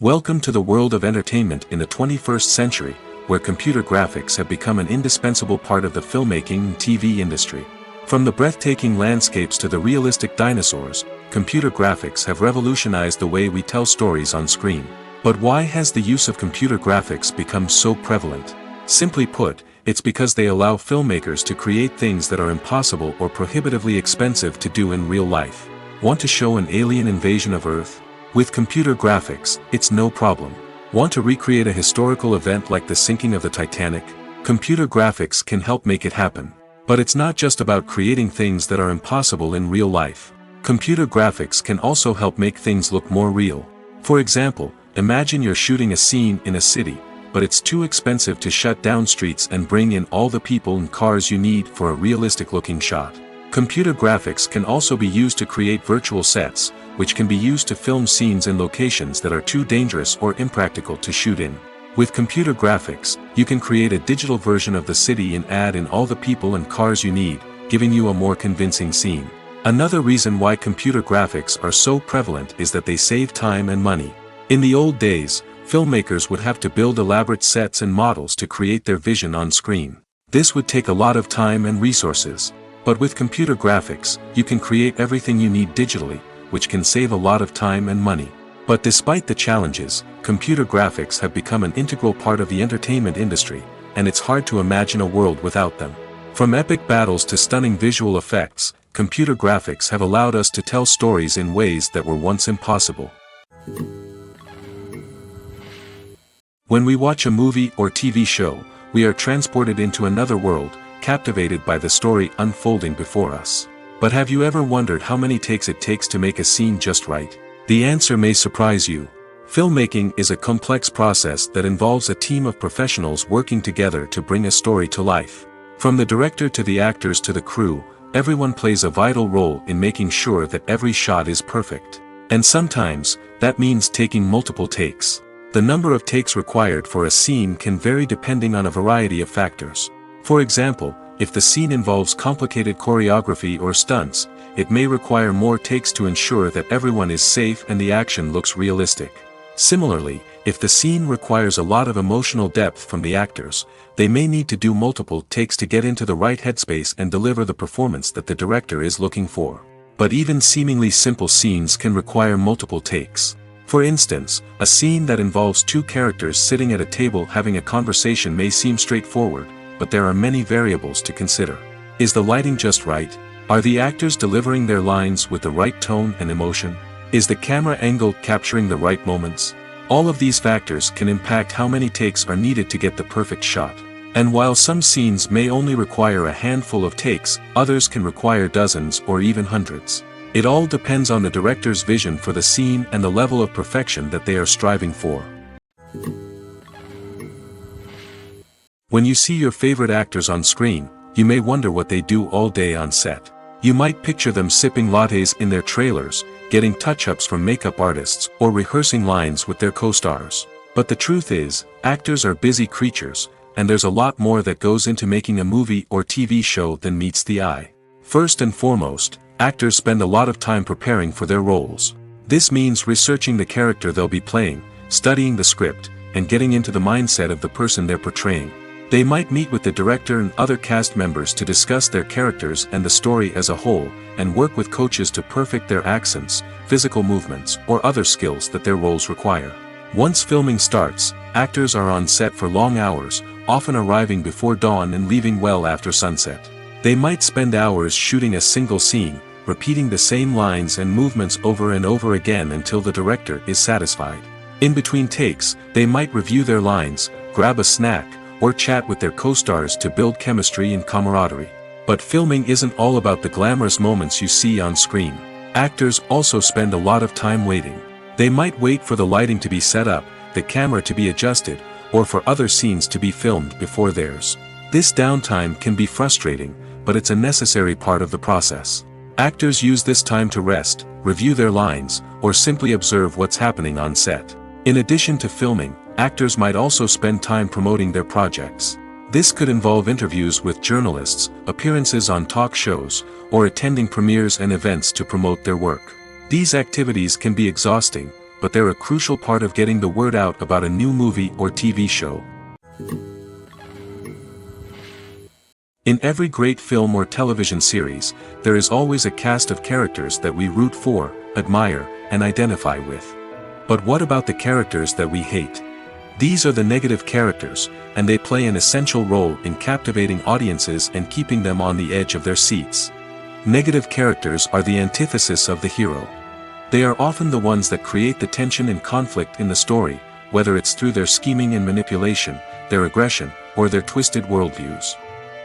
Welcome to the world of entertainment in the 21st century, where computer graphics have become an indispensable part of the filmmaking and TV industry. From the breathtaking landscapes to the realistic dinosaurs, computer graphics have revolutionized the way we tell stories on screen. But why has the use of computer graphics become so prevalent? Simply put, it's because they allow filmmakers to create things that are impossible or prohibitively expensive to do in real life. Want to show an alien invasion of Earth? With computer graphics, it's no problem. Want to recreate a historical event like the sinking of the Titanic? Computer graphics can help make it happen. But it's not just about creating things that are impossible in real life. Computer graphics can also help make things look more real. For example, imagine you're shooting a scene in a city, but it's too expensive to shut down streets and bring in all the people and cars you need for a realistic-looking shot. Computer graphics can also be used to create virtual sets, which can be used to film scenes in locations that are too dangerous or impractical to shoot in. With computer graphics, you can create a digital version of the city and add in all the people and cars you need, giving you a more convincing scene. Another reason why computer graphics are so prevalent is that they save time and money. In the old days, filmmakers would have to build elaborate sets and models to create their vision on screen. This would take a lot of time and resources. But with computer graphics, you can create everything you need digitally, which can save a lot of time and money. But despite the challenges, computer graphics have become an integral part of the entertainment industry, and it's hard to imagine a world without them. From epic battles to stunning visual effects, computer graphics have allowed us to tell stories in ways that were once impossible. When we watch a movie or TV show, we are transported into another world, captivated by the story unfolding before us. But have you ever wondered how many takes it takes to make a scene just right? The answer may surprise you. Filmmaking is a complex process that involves a team of professionals working together to bring a story to life. From the director to the actors to the crew, everyone plays a vital role in making sure that every shot is perfect. And sometimes, that means taking multiple takes. The number of takes required for a scene can vary depending on a variety of factors. For example, if the scene involves complicated choreography or stunts, it may require more takes to ensure that everyone is safe and the action looks realistic. Similarly, if the scene requires a lot of emotional depth from the actors, they may need to do multiple takes to get into the right headspace and deliver the performance that the director is looking for. But even seemingly simple scenes can require multiple takes. For instance, a scene that involves two characters sitting at a table having a conversation may seem straightforward, but there are many variables to consider. Is the lighting just right? Are the actors delivering their lines with the right tone and emotion? Is the camera angle capturing the right moments? All of these factors can impact how many takes are needed to get the perfect shot. And while some scenes may only require a handful of takes, others can require dozens or even hundreds. It all depends on the director's vision for the scene and the level of perfection that they are striving for. When you see your favorite actors on screen, you may wonder what they do all day on set. You might picture them sipping lattes in their trailers, getting touch-ups from makeup artists, or rehearsing lines with their co-stars. But the truth is, actors are busy creatures, and there's a lot more that goes into making a movie or TV show than meets the eye. First and foremost, actors spend a lot of time preparing for their roles. This means researching the character they'll be playing, studying the script, and getting into the mindset of the person they're portraying. They might meet with the director and other cast members to discuss their characters and the story as a whole, and work with coaches to perfect their accents, physical movements, or other skills that their roles require. Once filming starts, actors are on set for long hours, often arriving before dawn and leaving well after sunset. They might spend hours shooting a single scene, repeating the same lines and movements over and over again until the director is satisfied. In between takes, they might review their lines, grab a snack, or chat with their co-stars to build chemistry and camaraderie. But filming isn't all about the glamorous moments you see on screen. Actors also spend a lot of time waiting. They might wait for the lighting to be set up, the camera to be adjusted, or for other scenes to be filmed before theirs. This downtime can be frustrating, but it's a necessary part of the process. Actors use this time to rest, review their lines, or simply observe what's happening on set. In addition to filming, actors might also spend time promoting their projects. This could involve interviews with journalists, appearances on talk shows, or attending premieres and events to promote their work. These activities can be exhausting, but they're a crucial part of getting the word out about a new movie or TV show. In every great film or television series, there is always a cast of characters that we root for, admire, and identify with. But what about the characters that we hate? These are the negative characters, and they play an essential role in captivating audiences and keeping them on the edge of their seats. Negative characters are the antithesis of the hero. They are often the ones that create the tension and conflict in the story, whether it's through their scheming and manipulation, their aggression, or their twisted worldviews.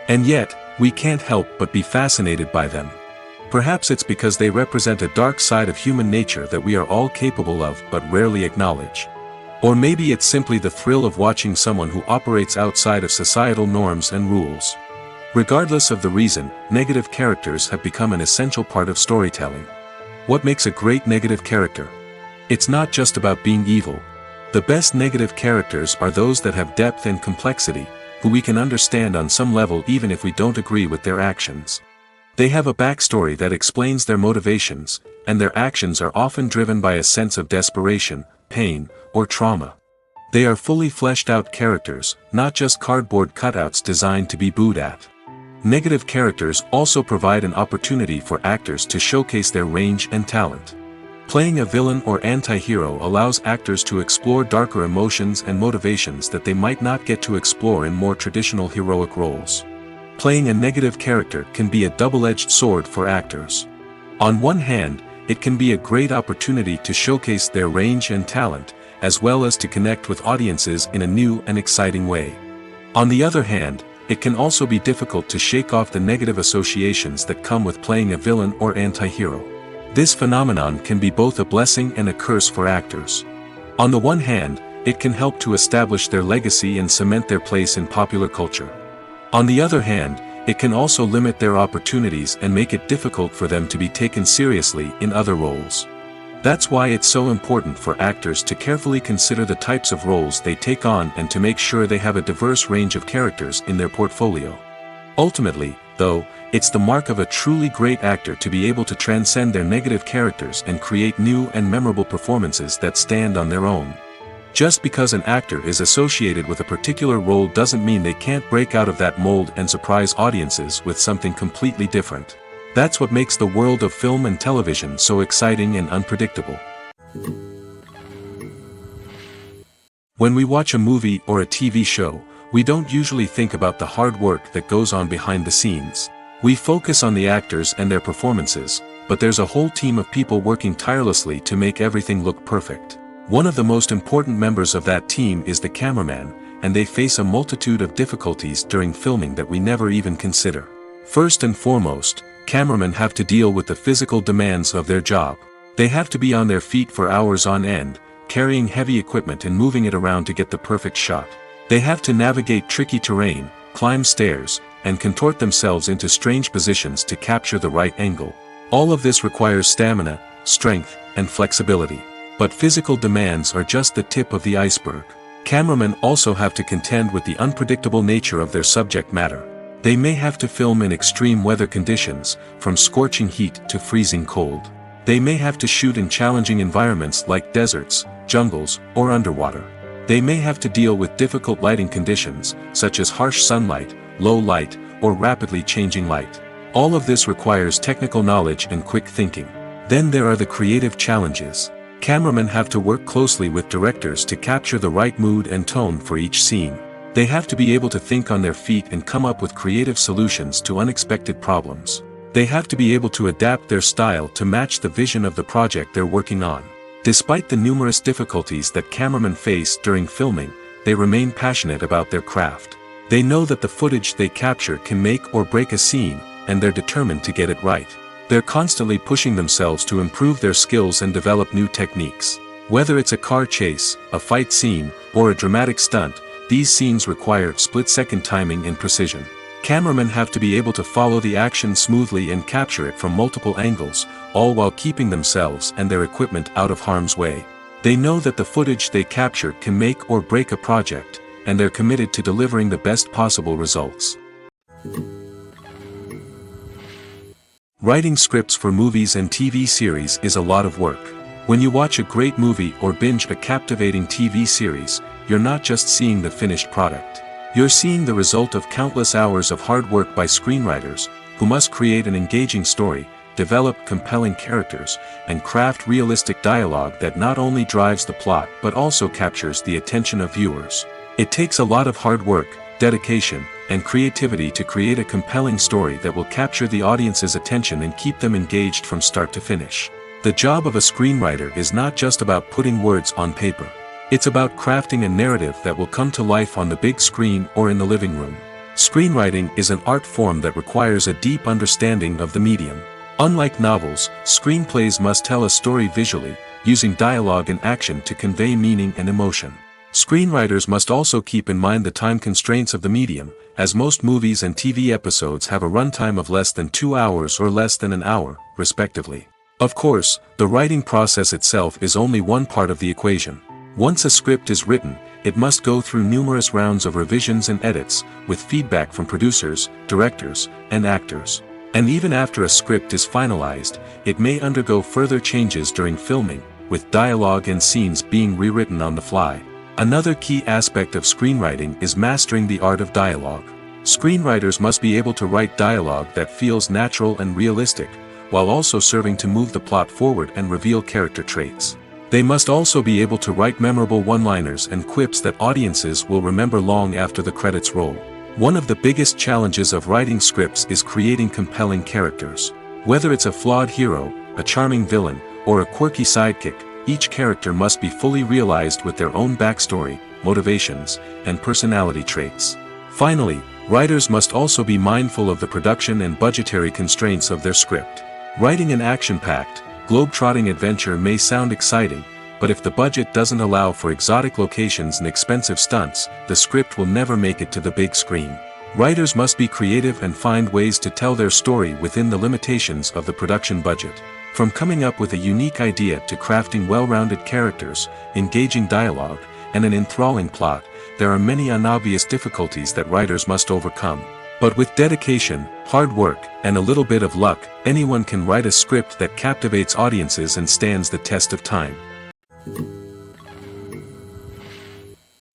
And yet, we can't help but be fascinated by them. Perhaps it's because they represent a dark side of human nature that we are all capable of but rarely acknowledge. Or maybe it's simply the thrill of watching someone who operates outside of societal norms and rules. Regardless of the reason, negative characters have become an essential part of storytelling. What makes a great negative character? It's not just about being evil. The best negative characters are those that have depth and complexity, who we can understand on some level even if we don't agree with their actions. They have a backstory that explains their motivations, and their actions are often driven by a sense of desperation, pain, or trauma. They are fully fleshed out characters, not just cardboard cutouts designed to be booed at. Negative characters also provide an opportunity for actors to showcase their range and talent. Playing a villain or anti-hero allows actors to explore darker emotions and motivations that they might not get to explore in more traditional heroic roles. Playing a negative character can be a double-edged sword for actors. On one hand, it can be a great opportunity to showcase their range and talent, as well as to connect with audiences in a new and exciting way. On the other hand, it can also be difficult to shake off the negative associations that come with playing a villain or anti-hero. This phenomenon can be both a blessing and a curse for actors. On the one hand, it can help to establish their legacy and cement their place in popular culture. On the other hand, it can also limit their opportunities and make it difficult for them to be taken seriously in other roles. That's why it's so important for actors to carefully consider the types of roles they take on and to make sure they have a diverse range of characters in their portfolio. Ultimately, though, it's the mark of a truly great actor to be able to transcend their negative characters and create new and memorable performances that stand on their own. Just because an actor is associated with a particular role doesn't mean they can't break out of that mold and surprise audiences with something completely different. That's what makes the world of film and television so exciting and unpredictable. When we watch a movie or a TV show, we don't usually think about the hard work that goes on behind the scenes. We focus on the actors and their performances, but there's a whole team of people working tirelessly to make everything look perfect. One of the most important members of that team is the cameraman, and they face a multitude of difficulties during filming that we never even consider. First and foremost, cameramen have to deal with the physical demands of their job. They have to be on their feet for hours on end, carrying heavy equipment and moving it around to get the perfect shot. They have to navigate tricky terrain, climb stairs, and contort themselves into strange positions to capture the right angle. All of this requires stamina, strength, and flexibility. But physical demands are just the tip of the iceberg. Cameramen also have to contend with the unpredictable nature of their subject matter. They may have to film in extreme weather conditions, from scorching heat to freezing cold. They may have to shoot in challenging environments like deserts, jungles, or underwater. They may have to deal with difficult lighting conditions, such as harsh sunlight, low light, or rapidly changing light. All of this requires technical knowledge and quick thinking. Then there are the creative challenges. Cameramen have to work closely with directors to capture the right mood and tone for each scene. They have to be able to think on their feet and come up with creative solutions to unexpected problems. They have to be able to adapt their style to match the vision of the project they're working on. Despite the numerous difficulties that cameramen face during filming, they remain passionate about their craft. They know that the footage they capture can make or break a scene, and they're determined to get it right. They're constantly pushing themselves to improve their skills and develop new techniques. Whether it's a car chase, a fight scene, or a dramatic stunt, these scenes require split-second timing and precision. Cameramen have to be able to follow the action smoothly and capture it from multiple angles, all while keeping themselves and their equipment out of harm's way. They know that the footage they capture can make or break a project, and they're committed to delivering the best possible results. Writing scripts for movies and TV series is a lot of work. When you watch a great movie or binge a captivating TV series, you're not just seeing the finished product. You're seeing the result of countless hours of hard work by screenwriters, who must create an engaging story, develop compelling characters, and craft realistic dialogue that not only drives the plot but also captures the attention of viewers. It takes a lot of hard work, dedication, and creativity to create a compelling story that will capture the audience's attention and keep them engaged from start to finish. The job of a screenwriter is not just about putting words on paper. It's about crafting a narrative that will come to life on the big screen or in the living room. Screenwriting is an art form that requires a deep understanding of the medium. Unlike novels, screenplays must tell a story visually, using dialogue and action to convey meaning and emotion. Screenwriters must also keep in mind the time constraints of the medium, as most movies and TV episodes have a runtime of less than 2 hours or less than an hour, respectively. Of course, the writing process itself is only one part of the equation. Once a script is written, it must go through numerous rounds of revisions and edits, with feedback from producers, directors, and actors. And even after a script is finalized, it may undergo further changes during filming, with dialogue and scenes being rewritten on the fly. Another key aspect of screenwriting is mastering the art of dialogue. Screenwriters must be able to write dialogue that feels natural and realistic, while also serving to move the plot forward and reveal character traits. They must also be able to write memorable one-liners and quips that audiences will remember long after the credits roll. One of the biggest challenges of writing scripts is creating compelling characters. Whether it's a flawed hero, a charming villain, or a quirky sidekick, each character must be fully realized with their own backstory, motivations, and personality traits. Finally, writers must also be mindful of the production and budgetary constraints of their script. Writing an action-packed, globe-trotting adventure may sound exciting, but if the budget doesn't allow for exotic locations and expensive stunts, the script will never make it to the big screen. Writers must be creative and find ways to tell their story within the limitations of the production budget. From coming up with a unique idea to crafting well-rounded characters, engaging dialogue, and an enthralling plot, there are many unobvious difficulties that writers must overcome. But with dedication, hard work, and a little bit of luck, anyone can write a script that captivates audiences and stands the test of time.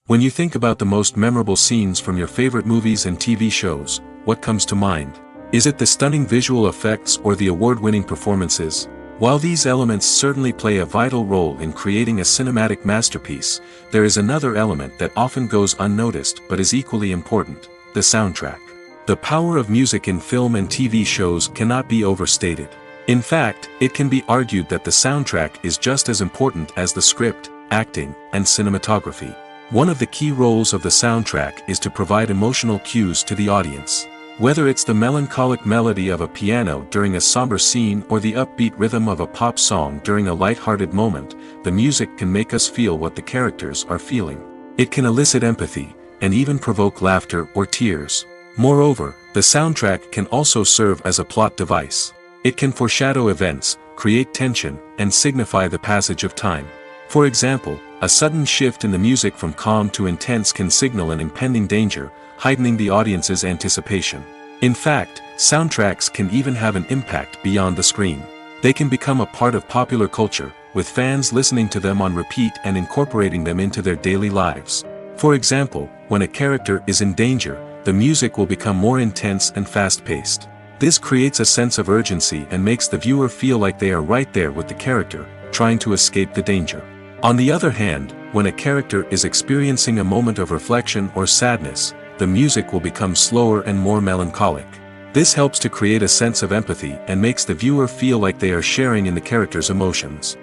When you think about the most memorable scenes from your favorite movies and TV shows, what comes to mind? Is it the stunning visual effects or the award-winning performances? While these elements certainly play a vital role in creating a cinematic masterpiece, there is another element that often goes unnoticed but is equally important: the soundtrack. The power of music in film and TV shows cannot be overstated. In fact, it can be argued that the soundtrack is just as important as the script, acting, and cinematography. One of the key roles of the soundtrack is to provide emotional cues to the audience. Whether it's the melancholic melody of a piano during a somber scene or the upbeat rhythm of a pop song during a light-hearted moment, the music can make us feel what the characters are feeling. It can elicit empathy, and even provoke laughter or tears. Moreover, the soundtrack can also serve as a plot device. It can foreshadow events, create tension, and signify the passage of time. For example, a sudden shift in the music from calm to intense can signal an impending danger, heightening the audience's anticipation. In fact, soundtracks can even have an impact beyond the screen. They can become a part of popular culture, with fans listening to them on repeat and incorporating them into their daily lives. For example, when a character is in danger, the music will become more intense and fast-paced. This creates a sense of urgency and makes the viewer feel like they are right there with the character, trying to escape the danger. On the other hand, when a character is experiencing a moment of reflection or sadness, the music will become slower and more melancholic. This helps to create a sense of empathy and makes the viewer feel like they are sharing in the character's emotions.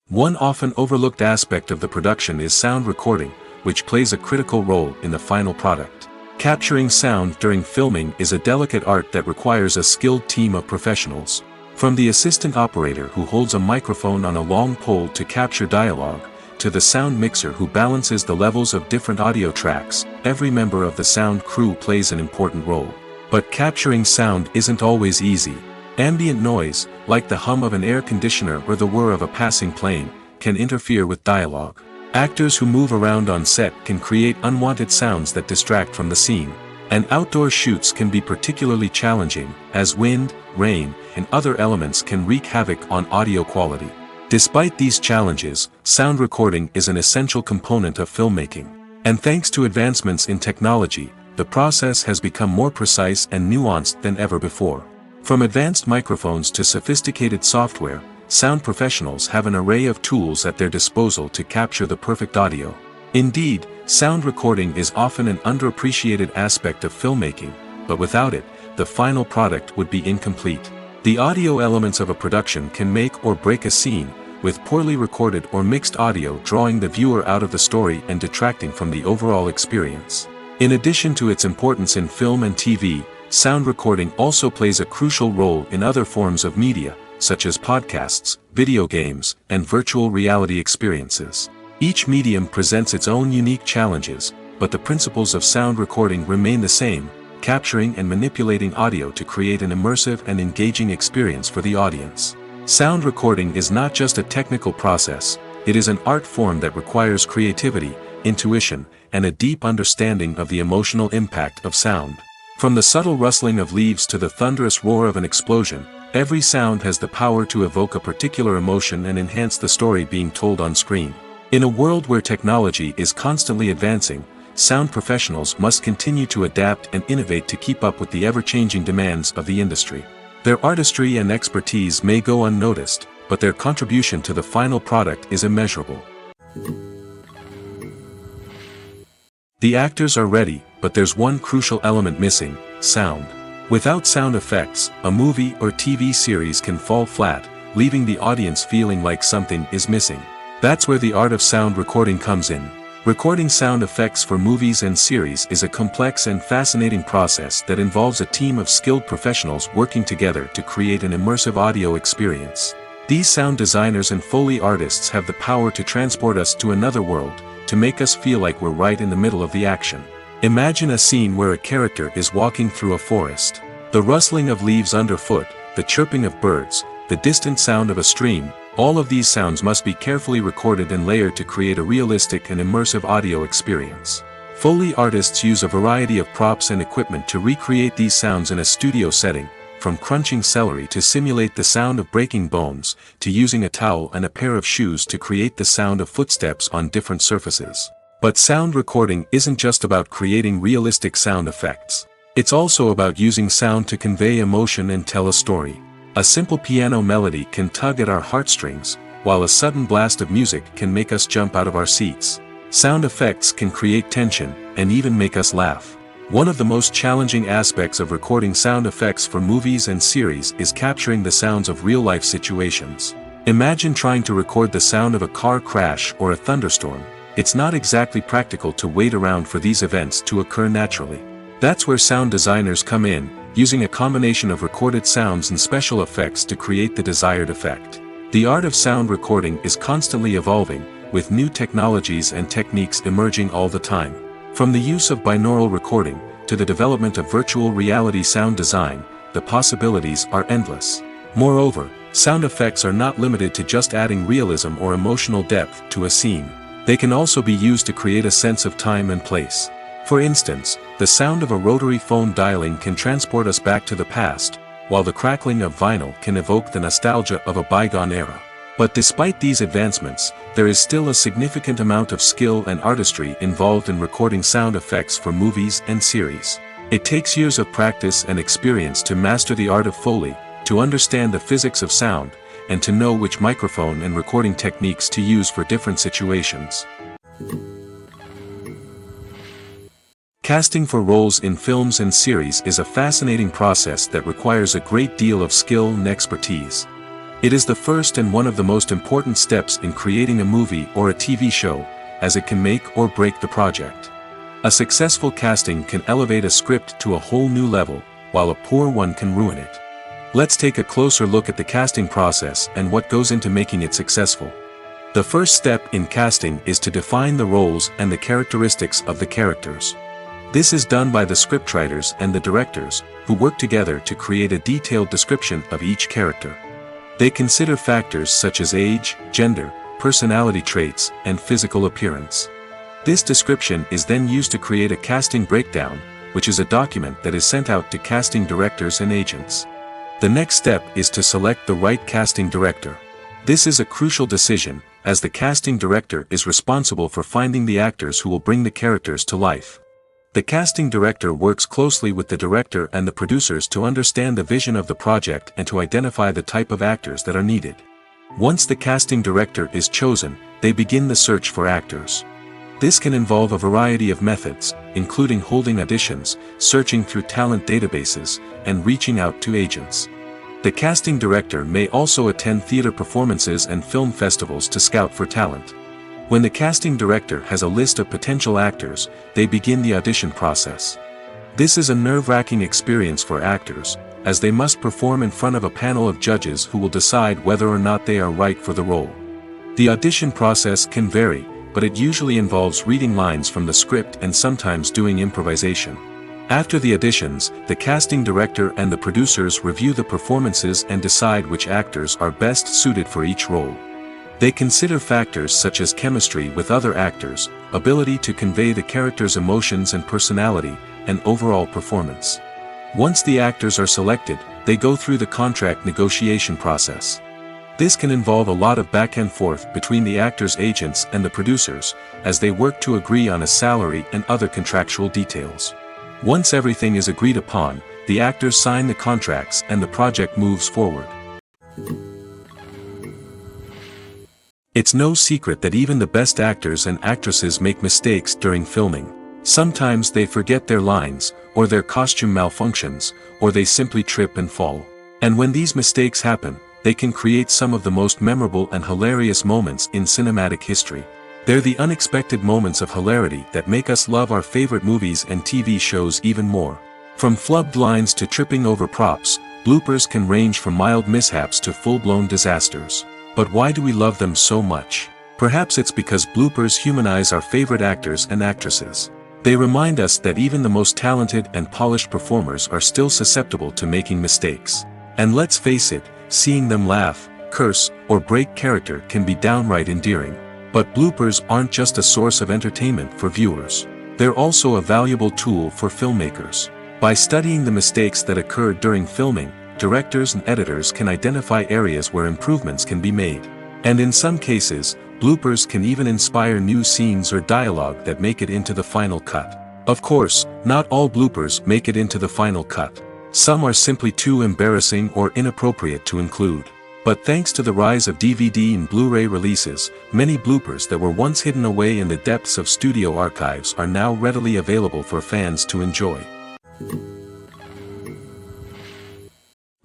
One often overlooked aspect of the production is sound recording, which plays a critical role in the final product. Capturing sound during filming is a delicate art that requires a skilled team of professionals. From the assistant operator who holds a microphone on a long pole to capture dialogue, to the sound mixer who balances the levels of different audio tracks, every member of the sound crew plays an important role. But capturing sound isn't always easy. Ambient noise, like the hum of an air conditioner or the whir of a passing plane, can interfere with dialogue. Actors who move around on set can create unwanted sounds that distract from the scene. And outdoor shoots can be particularly challenging, as wind, rain, and other elements can wreak havoc on audio quality. Despite these challenges, sound recording is an essential component of filmmaking. And thanks to advancements in technology, the process has become more precise and nuanced than ever before. From advanced microphones to sophisticated software, sound professionals have an array of tools at their disposal to capture the perfect audio. Indeed, sound recording is often an underappreciated aspect of filmmaking, but without it, the final product would be incomplete. The audio elements of a production can make or break a scene, with poorly recorded or mixed audio drawing the viewer out of the story and detracting from the overall experience. In addition to its importance in film and TV, sound recording also plays a crucial role in other forms of media, such as podcasts, video games, and virtual reality experiences. Each medium presents its own unique challenges, but the principles of sound recording remain the same, capturing and manipulating audio to create an immersive and engaging experience for the audience. Sound recording is not just a technical process, it is an art form that requires creativity, intuition, and a deep understanding of the emotional impact of sound. From the subtle rustling of leaves to the thunderous roar of an explosion, every sound has the power to evoke a particular emotion and enhance the story being told on screen. In a world where technology is constantly advancing, sound professionals must continue to adapt and innovate to keep up with the ever-changing demands of the industry. Their artistry and expertise may go unnoticed, but their contribution to the final product is immeasurable. The actors are ready, but there's one crucial element missing: sound. Without sound effects, a movie or TV series can fall flat, leaving the audience feeling like something is missing. That's where the art of sound recording comes in. Recording sound effects for movies and series is a complex and fascinating process that involves a team of skilled professionals working together to create an immersive audio experience. These sound designers and Foley artists have the power to transport us to another world, to make us feel like we're right in the middle of the action. Imagine a scene where a character is walking through a forest. The rustling of leaves underfoot, the chirping of birds, the distant sound of a stream, all of these sounds must be carefully recorded and layered to create a realistic and immersive audio experience. Foley artists use a variety of props and equipment to recreate these sounds in a studio setting, from crunching celery to simulate the sound of breaking bones, to using a towel and a pair of shoes to create the sound of footsteps on different surfaces. But sound recording isn't just about creating realistic sound effects. It's also about using sound to convey emotion and tell a story. A simple piano melody can tug at our heartstrings, while a sudden blast of music can make us jump out of our seats. Sound effects can create tension, and even make us laugh. One of the most challenging aspects of recording sound effects for movies and series is capturing the sounds of real-life situations. Imagine trying to record the sound of a car crash or a thunderstorm. It's not exactly practical to wait around for these events to occur naturally. That's where sound designers come in, using a combination of recorded sounds and special effects to create the desired effect. The art of sound recording is constantly evolving, with new technologies and techniques emerging all the time. From the use of binaural recording, to the development of virtual reality sound design, the possibilities are endless. Moreover, sound effects are not limited to just adding realism or emotional depth to a scene. They can also be used to create a sense of time and place. For instance, the sound of a rotary phone dialing can transport us back to the past, while the crackling of vinyl can evoke the nostalgia of a bygone era. But despite these advancements, there is still a significant amount of skill and artistry involved in recording sound effects for movies and series. It takes years of practice and experience to master the art of Foley, to understand the physics of sound, and to know which microphone and recording techniques to use for different situations. Casting for roles in films and series is a fascinating process that requires a great deal of skill and expertise. It is the first and one of the most important steps in creating a movie or a TV show, as it can make or break the project. A successful casting can elevate a script to a whole new level, while a poor one can ruin it. Let's take a closer look at the casting process and what goes into making it successful. The first step in casting is to define the roles and the characteristics of the characters. This is done by the scriptwriters and the directors, who work together to create a detailed description of each character. They consider factors such as age, gender, personality traits, and physical appearance. This description is then used to create a casting breakdown, which is a document that is sent out to casting directors and agents. The next step is to select the right casting director. This is a crucial decision, as the casting director is responsible for finding the actors who will bring the characters to life. The casting director works closely with the director and the producers to understand the vision of the project and to identify the type of actors that are needed. Once the casting director is chosen, they begin the search for actors. This can involve a variety of methods, including holding auditions, searching through talent databases, and reaching out to agents. The casting director may also attend theater performances and film festivals to scout for talent. When the casting director has a list of potential actors, they begin the audition process. This is a nerve-wracking experience for actors, as they must perform in front of a panel of judges who will decide whether or not they are right for the role. The audition process can vary, but it usually involves reading lines from the script and sometimes doing improvisation. After the auditions, the casting director and the producers review the performances and decide which actors are best suited for each role. They consider factors such as chemistry with other actors, ability to convey the character's emotions and personality, and overall performance. Once the actors are selected, they go through the contract negotiation process. This can involve a lot of back and forth between the actors' agents and the producers, as they work to agree on a salary and other contractual details. Once everything is agreed upon, the actors sign the contracts and the project moves forward. It's no secret that even the best actors and actresses make mistakes during filming. Sometimes they forget their lines, or their costume malfunctions, or they simply trip and fall. And when these mistakes happen, they can create some of the most memorable and hilarious moments in cinematic history. They're the unexpected moments of hilarity that make us love our favorite movies and TV shows even more. From flubbed lines to tripping over props, bloopers can range from mild mishaps to full-blown disasters. But why do we love them so much? Perhaps it's because bloopers humanize our favorite actors and actresses. They remind us that even the most talented and polished performers are still susceptible to making mistakes. And let's face it, seeing them laugh, curse, or break character can be downright endearing. But bloopers aren't just a source of entertainment for viewers. They're also a valuable tool for filmmakers. By studying the mistakes that occurred during filming, directors and editors can identify areas where improvements can be made. And in some cases, bloopers can even inspire new scenes or dialogue that make it into the final cut. Of course, not all bloopers make it into the final cut. Some are simply too embarrassing or inappropriate to include. But thanks to the rise of DVD and Blu-ray releases, many bloopers that were once hidden away in the depths of studio archives are now readily available for fans to enjoy.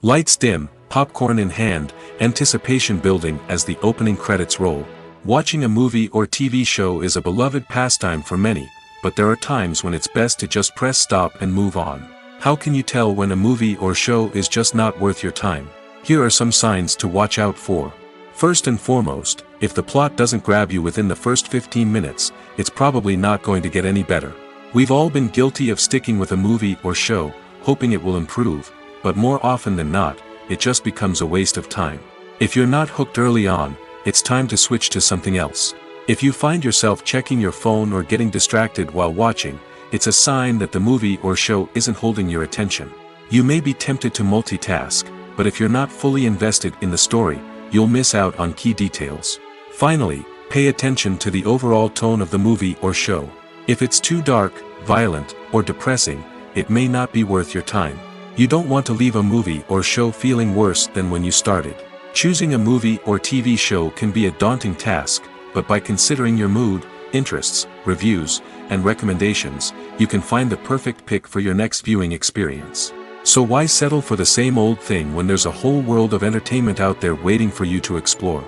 Lights dim, popcorn in hand, anticipation building as the opening credits roll. Watching a movie or TV show is a beloved pastime for many, but there are times when it's best to just press stop and move on. How can you tell when a movie or show is just not worth your time? Here are some signs to watch out for. First and foremost, if the plot doesn't grab you within the first 15 minutes, it's probably not going to get any better. We've all been guilty of sticking with a movie or show, hoping it will improve, but more often than not, it just becomes a waste of time. If you're not hooked early on, it's time to switch to something else. If you find yourself checking your phone or getting distracted while watching, it's a sign that the movie or show isn't holding your attention. You may be tempted to multitask, but if you're not fully invested in the story, you'll miss out on key details. Finally, pay attention to the overall tone of the movie or show. If it's too dark, violent, or depressing, it may not be worth your time. You don't want to leave a movie or show feeling worse than when you started. Choosing a movie or TV show can be a daunting task, but by considering your mood, interests, reviews, and recommendations, you can find the perfect pick for your next viewing experience. So why settle for the same old thing when there's a whole world of entertainment out there waiting for you to explore?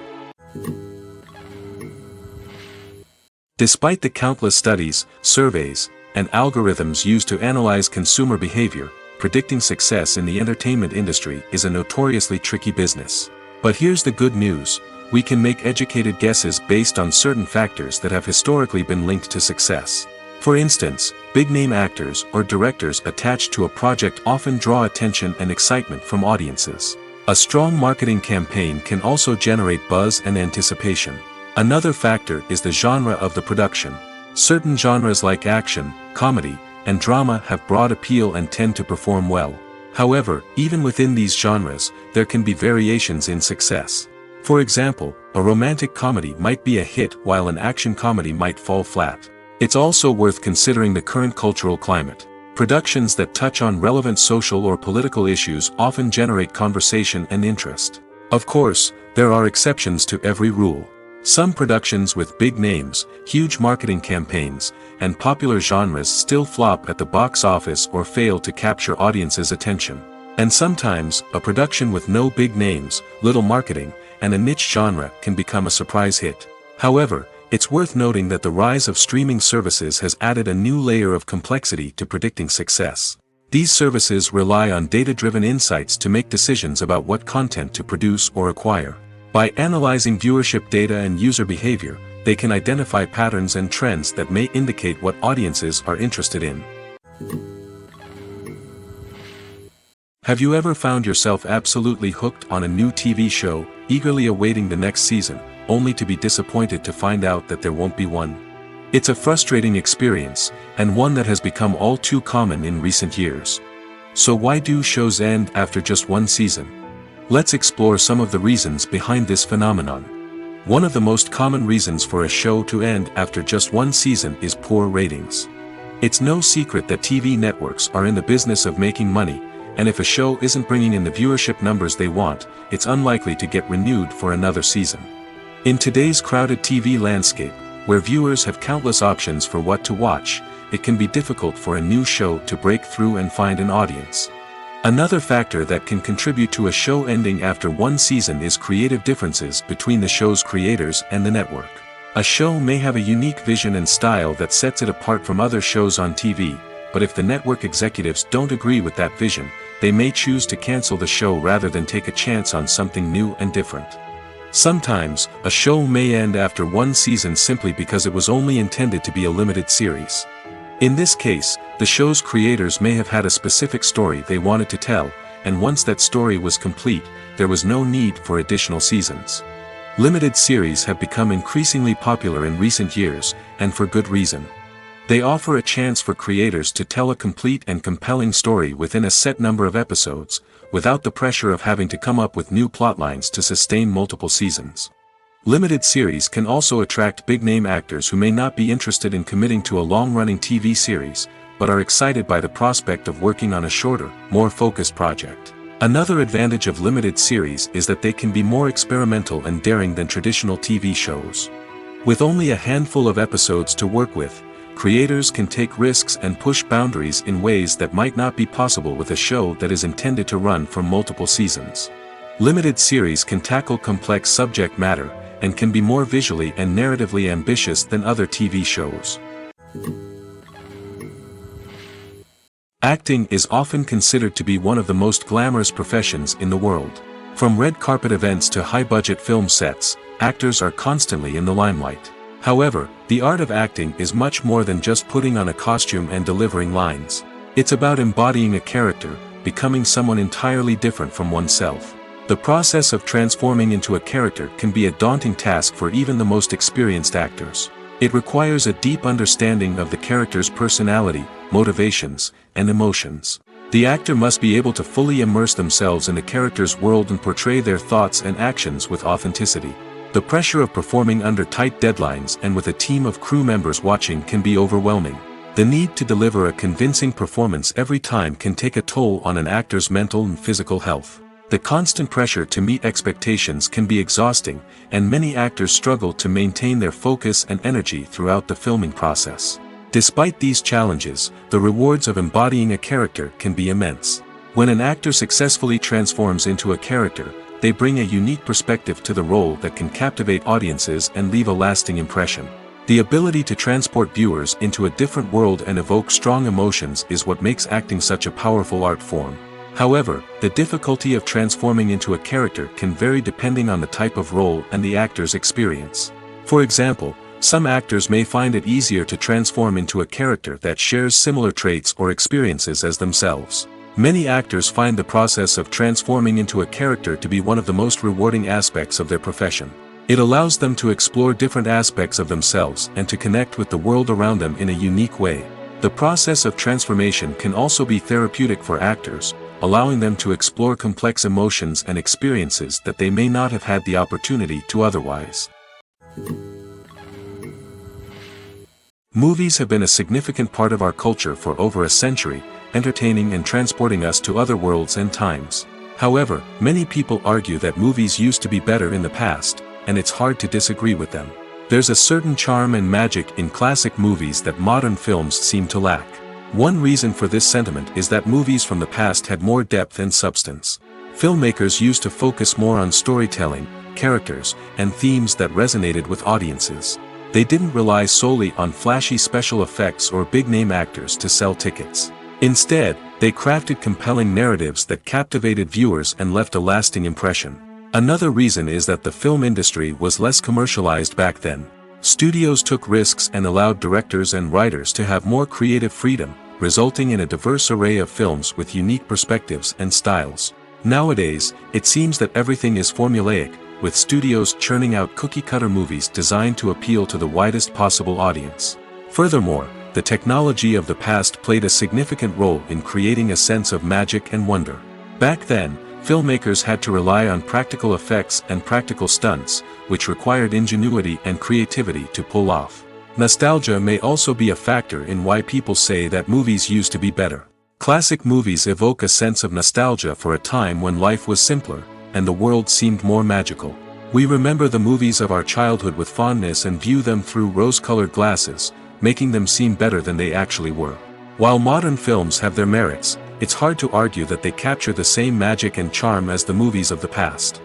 Despite the countless studies, surveys, and algorithms used to analyze consumer behavior, predicting success in the entertainment industry is a notoriously tricky business. But here's the good news: we can make educated guesses based on certain factors that have historically been linked to success. For instance, big-name actors or directors attached to a project often draw attention and excitement from audiences. A strong marketing campaign can also generate buzz and anticipation. Another factor is the genre of the production. Certain genres like action, comedy, and drama have broad appeal and tend to perform well. However, even within these genres, there can be variations in success. For example, a romantic comedy might be a hit while an action comedy might fall flat. It's also worth considering the current cultural climate. Productions that touch on relevant social or political issues often generate conversation and interest. Of course, there are exceptions to every rule. Some productions with big names, huge marketing campaigns, and popular genres still flop at the box office or fail to capture audiences' attention. And sometimes, a production with no big names, little marketing, and a niche genre can become a surprise hit. However, it's worth noting that the rise of streaming services has added a new layer of complexity to predicting success. These services rely on data-driven insights to make decisions about what content to produce or acquire. By analyzing viewership data and user behavior, they can identify patterns and trends that may indicate what audiences are interested in. Have you ever found yourself absolutely hooked on a new TV show, eagerly awaiting the next season, only to be disappointed to find out that there won't be one? It's a frustrating experience, and one that has become all too common in recent years. So why do shows end after just one season? Let's explore some of the reasons behind this phenomenon. One of the most common reasons for a show to end after just one season is poor ratings. It's no secret that TV networks are in the business of making money, and if a show isn't bringing in the viewership numbers they want, it's unlikely to get renewed for another season. In today's crowded TV landscape, where viewers have countless options for what to watch, it can be difficult for a new show to break through and find an audience. Another factor that can contribute to a show ending after one season is creative differences between the show's creators and the network. A show may have a unique vision and style that sets it apart from other shows on TV, but if the network executives don't agree with that vision, they may choose to cancel the show rather than take a chance on something new and different. Sometimes, a show may end after one season simply because it was only intended to be a limited series. In this case, the show's creators may have had a specific story they wanted to tell, and once that story was complete, there was no need for additional seasons. Limited series have become increasingly popular in recent years, and for good reason. They offer a chance for creators to tell a complete and compelling story within a set number of episodes, without the pressure of having to come up with new plotlines to sustain multiple seasons. Limited series can also attract big-name actors who may not be interested in committing to a long-running TV series, but are excited by the prospect of working on a shorter, more focused project. Another advantage of limited series is that they can be more experimental and daring than traditional TV shows. With only a handful of episodes to work with, creators can take risks and push boundaries in ways that might not be possible with a show that is intended to run for multiple seasons. Limited series can tackle complex subject matter, and can be more visually and narratively ambitious than other TV shows. Acting is often considered to be one of the most glamorous professions in the world. From red carpet events to high-budget film sets, actors are constantly in the limelight. However, the art of acting is much more than just putting on a costume and delivering lines. It's about embodying a character, becoming someone entirely different from oneself. The process of transforming into a character can be a daunting task for even the most experienced actors. It requires a deep understanding of the character's personality, motivations, and emotions. The actor must be able to fully immerse themselves in the character's world and portray their thoughts and actions with authenticity. The pressure of performing under tight deadlines and with a team of crew members watching can be overwhelming. The need to deliver a convincing performance every time can take a toll on an actor's mental and physical health. The constant pressure to meet expectations can be exhausting, and many actors struggle to maintain their focus and energy throughout the filming process. Despite these challenges, the rewards of embodying a character can be immense. When an actor successfully transforms into a character, they bring a unique perspective to the role that can captivate audiences and leave a lasting impression. The ability to transport viewers into a different world and evoke strong emotions is what makes acting such a powerful art form. However, the difficulty of transforming into a character can vary depending on the type of role and the actor's experience. For example, Some actors may find it easier to transform into a character that shares similar traits or experiences as themselves. Many actors find the process of transforming into a character to be one of the most rewarding aspects of their profession. It allows them to explore different aspects of themselves and to connect with the world around them in a unique way. The process of transformation can also be therapeutic for actors, allowing them to explore complex emotions and experiences that they may not have had the opportunity to otherwise. Movies have been a significant part of our culture for over a century, entertaining and transporting us to other worlds and times. However, many people argue that movies used to be better in the past, and it's hard to disagree with them. There's a certain charm and magic in classic movies that modern films seem to lack. One reason for this sentiment is that movies from the past had more depth and substance. Filmmakers used to focus more on storytelling, characters, and themes that resonated with audiences. They didn't rely solely on flashy special effects or big-name actors to sell tickets. Instead, they crafted compelling narratives that captivated viewers and left a lasting impression. Another reason is that the film industry was less commercialized back then. Studios took risks and allowed directors and writers to have more creative freedom, resulting in a diverse array of films with unique perspectives and styles. Nowadays, it seems that everything is formulaic, with studios churning out cookie-cutter movies designed to appeal to the widest possible audience. Furthermore, the technology of the past played a significant role in creating a sense of magic and wonder. Back then, filmmakers had to rely on practical effects and practical stunts, which required ingenuity and creativity to pull off. Nostalgia may also be a factor in why people say that movies used to be better. Classic movies evoke a sense of nostalgia for a time when life was simpler, and the world seemed more magical. We remember the movies of our childhood with fondness and view them through rose-colored glasses, making them seem better than they actually were. While modern films have their merits, it's hard to argue that they capture the same magic and charm as the movies of the past.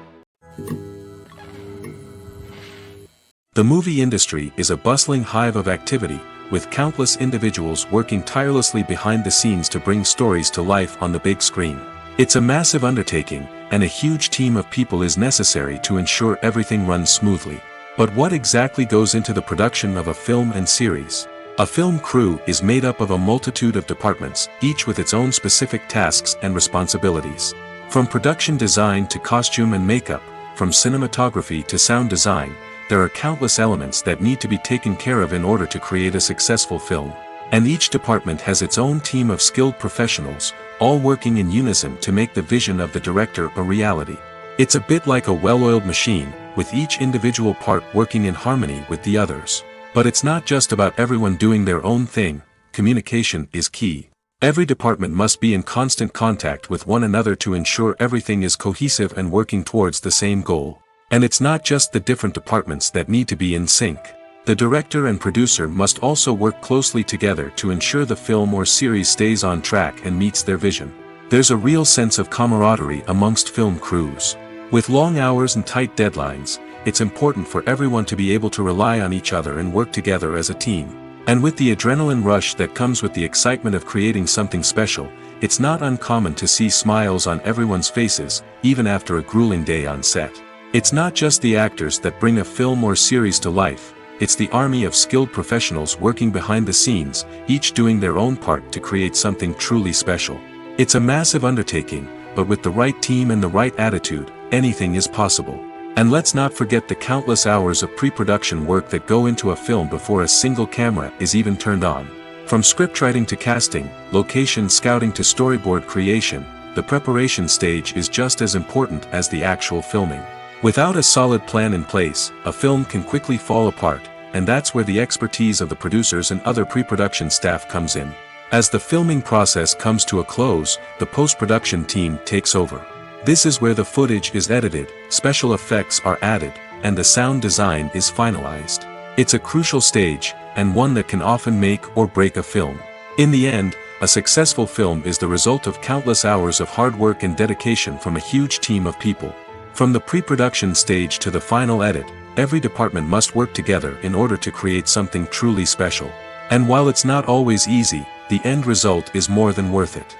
The movie industry is a bustling hive of activity, with countless individuals working tirelessly behind the scenes to bring stories to life on the big screen. It's a massive undertaking, and a huge team of people is necessary to ensure everything runs smoothly. But what exactly goes into the production of a film and series? A film crew is made up of a multitude of departments, each with its own specific tasks and responsibilities. From production design to costume and makeup, from cinematography to sound design, there are countless elements that need to be taken care of in order to create a successful film. And each department has its own team of skilled professionals, all working in unison to make the vision of the director a reality. It's a bit like a well-oiled machine, with each individual part working in harmony with the others. But it's not just about everyone doing their own thing. Communication is key. Every department must be in constant contact with one another to ensure everything is cohesive and working towards the same goal. And it's not just the different departments that need to be in sync. The director and producer must also work closely together to ensure the film or series stays on track and meets their vision. There's a real sense of camaraderie amongst film crews. With long hours and tight deadlines, it's important for everyone to be able to rely on each other and work together as a team. And with the adrenaline rush that comes with the excitement of creating something special, it's not uncommon to see smiles on everyone's faces, even after a grueling day on set. It's not just the actors that bring a film or series to life, it's the army of skilled professionals working behind the scenes, each doing their own part to create something truly special. It's a massive undertaking, but with the right team and the right attitude, anything is possible. And let's not forget the countless hours of pre-production work that go into a film before a single camera is even turned on. From scriptwriting to casting, location scouting to storyboard creation, the preparation stage is just as important as the actual filming. Without a solid plan in place, a film can quickly fall apart, and that's where the expertise of the producers and other pre-production staff comes in. As the filming process comes to a close, the post-production team takes over. This is where the footage is edited, special effects are added, and the sound design is finalized. It's a crucial stage, and one that can often make or break a film. In the end, a successful film is the result of countless hours of hard work and dedication from a huge team of people. From the pre-production stage to the final edit, every department must work together in order to create something truly special. And while it's not always easy, the end result is more than worth it.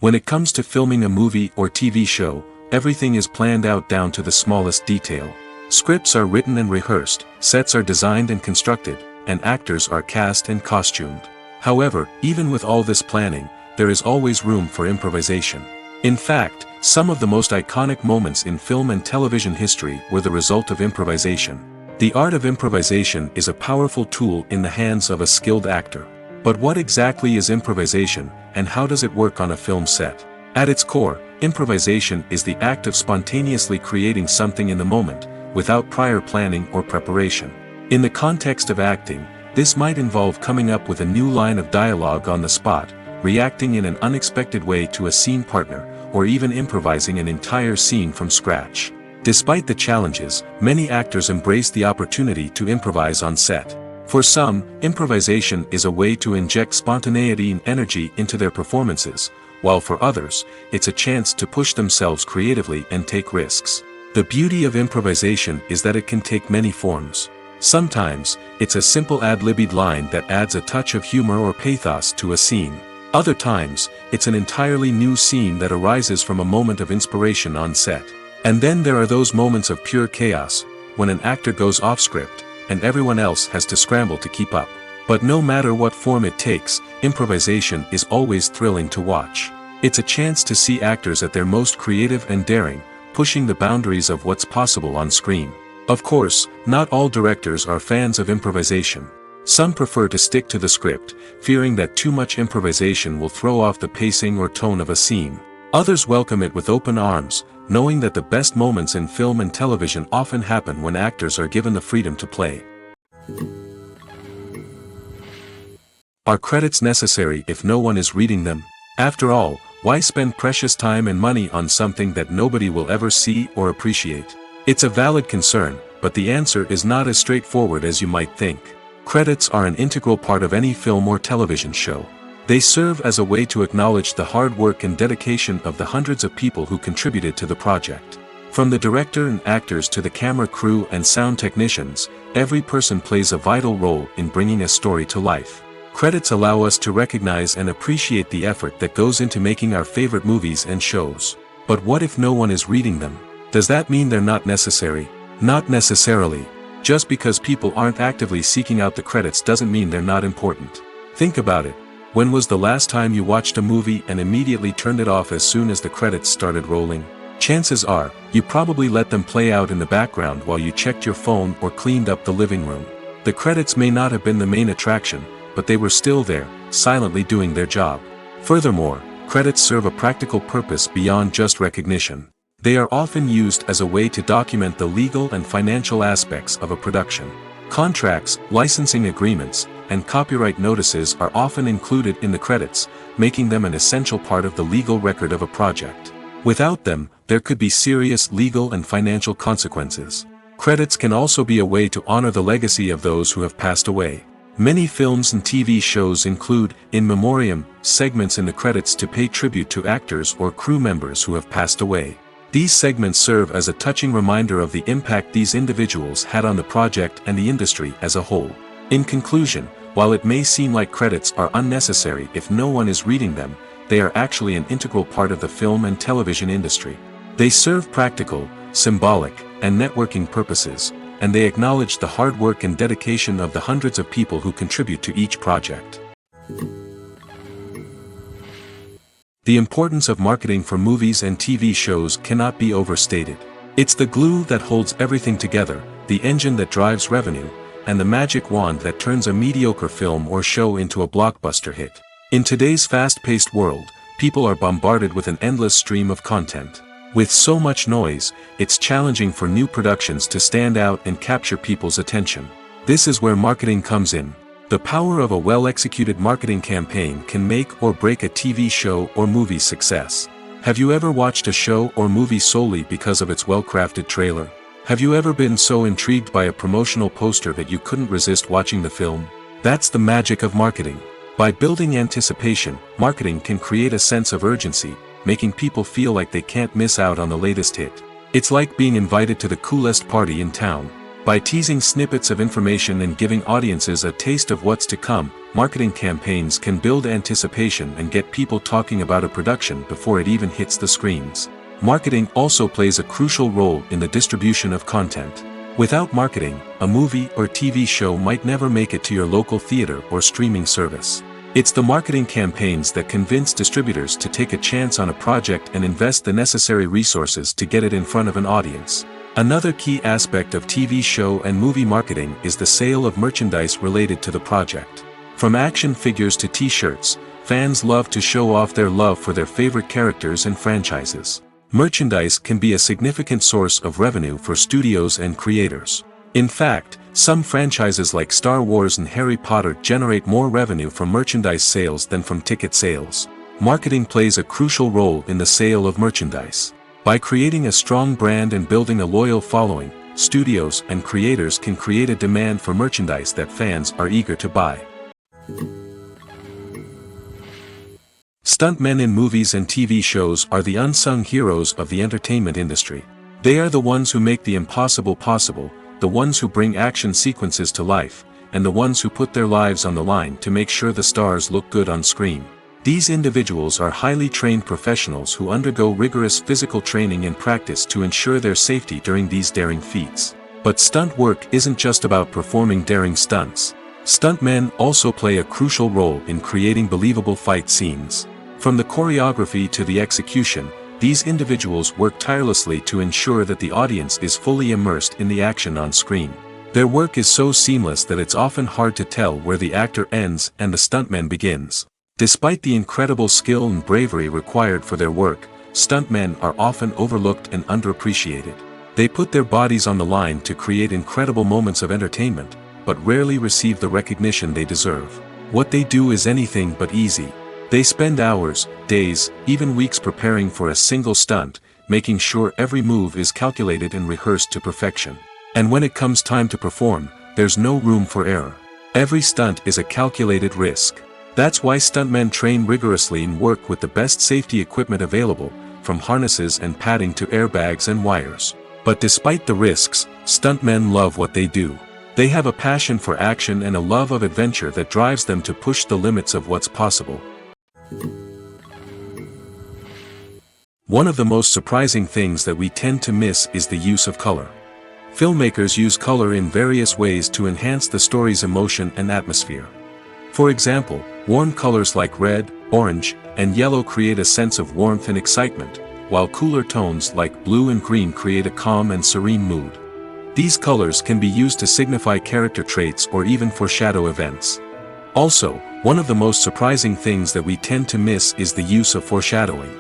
When it comes to filming a movie or TV show, everything is planned out down to the smallest detail. Scripts are written and rehearsed, sets are designed and constructed, and actors are cast and costumed. However, even with all this planning, there is always room for improvisation. In fact, some of the most iconic moments in film and television history were the result of improvisation. The art of improvisation is a powerful tool in the hands of a skilled actor. But what exactly is improvisation, and how does it work on a film set? At its core, improvisation is the act of spontaneously creating something in the moment, without prior planning or preparation. In the context of acting, this might involve coming up with a new line of dialogue on the spot, reacting in an unexpected way to a scene partner, or even improvising an entire scene from scratch. Despite the challenges, many actors embrace the opportunity to improvise on set. For some, improvisation is a way to inject spontaneity and energy into their performances, while for others, it's a chance to push themselves creatively and take risks. The beauty of improvisation is that it can take many forms. Sometimes, it's a simple ad-libbed line that adds a touch of humor or pathos to a scene. Other times, it's an entirely new scene that arises from a moment of inspiration on set. And then there are those moments of pure chaos, when an actor goes off script, and everyone else has to scramble to keep up. But no matter what form it takes, improvisation is always thrilling to watch. It's a chance to see actors at their most creative and daring, pushing the boundaries of what's possible on screen. Of course, not all directors are fans of improvisation. Some prefer to stick to the script, fearing that too much improvisation will throw off the pacing or tone of a scene. Others welcome it with open arms, knowing that the best moments in film and television often happen when actors are given the freedom to play. Are credits necessary if no one is reading them? After all, why spend precious time and money on something that nobody will ever see or appreciate? It's a valid concern, but the answer is not as straightforward as you might think. Credits are an integral part of any film or television show. They serve as a way to acknowledge the hard work and dedication of the hundreds of people who contributed to the project. From the director and actors to the camera crew and sound technicians, every person plays a vital role in bringing a story to life. Credits allow us to recognize and appreciate the effort that goes into making our favorite movies and shows. But what if no one is reading them? Does that mean they're not necessary? Not necessarily. Just because people aren't actively seeking out the credits doesn't mean they're not important. Think about it. When was the last time you watched a movie and immediately turned it off as soon as the credits started rolling? Chances are, you probably let them play out in the background while you checked your phone or cleaned up the living room. The credits may not have been the main attraction, but they were still there, silently doing their job. Furthermore, credits serve a practical purpose beyond just recognition. They are often used as a way to document the legal and financial aspects of a production. Contracts, licensing agreements, and copyright notices are often included in the credits, making them an essential part of the legal record of a project. Without them, there could be serious legal and financial consequences. Credits can also be a way to honor the legacy of those who have passed away. Many films and TV shows include, in memoriam, segments in the credits to pay tribute to actors or crew members who have passed away. These segments serve as a touching reminder of the impact these individuals had on the project and the industry as a whole. In conclusion, while it may seem like credits are unnecessary if no one is reading them, they are actually an integral part of the film and television industry. They serve practical, symbolic, and networking purposes, and they acknowledge the hard work and dedication of the hundreds of people who contribute to each project. The importance of marketing for movies and TV shows cannot be overstated. It's the glue that holds everything together, the engine that drives revenue, and the magic wand that turns a mediocre film or show into a blockbuster hit. In today's fast-paced world, people are bombarded with an endless stream of content. With so much noise, it's challenging for new productions to stand out and capture people's attention. This is where marketing comes in. The power of a well-executed marketing campaign can make or break a TV show or movie's success. Have you ever watched a show or movie solely because of its well-crafted trailer? Have you ever been so intrigued by a promotional poster that you couldn't resist watching the film? That's the magic of marketing. By building anticipation, marketing can create a sense of urgency, making people feel like they can't miss out on the latest hit. It's like being invited to the coolest party in town. By teasing snippets of information and giving audiences a taste of what's to come, marketing campaigns can build anticipation and get people talking about a production before it even hits the screens. Marketing also plays a crucial role in the distribution of content. Without marketing, a movie or TV show might never make it to your local theater or streaming service. It's the marketing campaigns that convince distributors to take a chance on a project and invest the necessary resources to get it in front of an audience. Another key aspect of TV show and movie marketing is the sale of merchandise related to the project. From action figures to t-shirts, fans love to show off their love for their favorite characters and franchises. Merchandise can be a significant source of revenue for studios and creators. In fact, some franchises like Star Wars and Harry Potter generate more revenue from merchandise sales than from ticket sales. Marketing plays a crucial role in the sale of merchandise. By creating a strong brand and building a loyal following, studios and creators can create a demand for merchandise that fans are eager to buy. Stuntmen in movies and TV shows are the unsung heroes of the entertainment industry. They are the ones who make the impossible possible, the ones who bring action sequences to life, and the ones who put their lives on the line to make sure the stars look good on screen. These individuals are highly trained professionals who undergo rigorous physical training and practice to ensure their safety during these daring feats. But stunt work isn't just about performing daring stunts. Stuntmen also play a crucial role in creating believable fight scenes. From the choreography to the execution, these individuals work tirelessly to ensure that the audience is fully immersed in the action on screen. Their work is so seamless that it's often hard to tell where the actor ends and the stuntman begins. Despite the incredible skill and bravery required for their work, stuntmen are often overlooked and underappreciated. They put their bodies on the line to create incredible moments of entertainment, but rarely receive the recognition they deserve. What they do is anything but easy. They spend hours, days, even weeks preparing for a single stunt, making sure every move is calculated and rehearsed to perfection. And when it comes time to perform, there's no room for error. Every stunt is a calculated risk. That's why stuntmen train rigorously and work with the best safety equipment available, from harnesses and padding to airbags and wires. But despite the risks, stuntmen love what they do. They have a passion for action and a love of adventure that drives them to push the limits of what's possible. One of the most surprising things that we tend to miss is the use of color. Filmmakers use color in various ways to enhance the story's emotion and atmosphere. For example, warm colors like red, orange, and yellow create a sense of warmth and excitement, while cooler tones like blue and green create a calm and serene mood. These colors can be used to signify character traits or even foreshadow events. Also, one of the most surprising things that we tend to miss is the use of foreshadowing.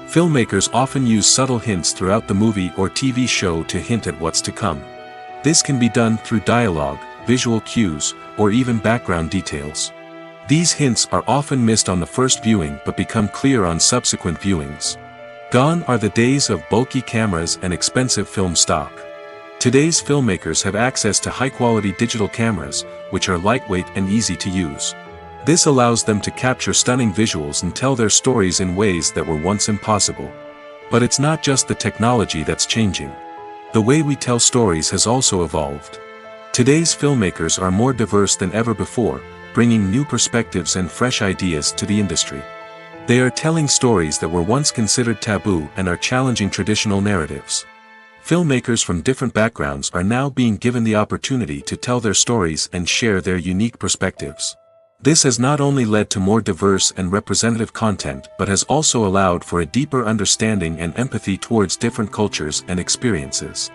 Filmmakers often use subtle hints throughout the movie or TV show to hint at what's to come. This can be done through dialogue, visual cues, or even background details. These hints are often missed on the first viewing but become clear on subsequent viewings. Gone are the days of bulky cameras and expensive film stock. Today's filmmakers have access to high-quality digital cameras, which are lightweight and easy to use. This allows them to capture stunning visuals and tell their stories in ways that were once impossible. But it's not just the technology that's changing. The way we tell stories has also evolved. Today's filmmakers are more diverse than ever before, bringing new perspectives and fresh ideas to the industry. They are telling stories that were once considered taboo and are challenging traditional narratives. Filmmakers from different backgrounds are now being given the opportunity to tell their stories and share their unique perspectives. This has not only led to more diverse and representative content but has also allowed for a deeper understanding and empathy towards different cultures and experiences.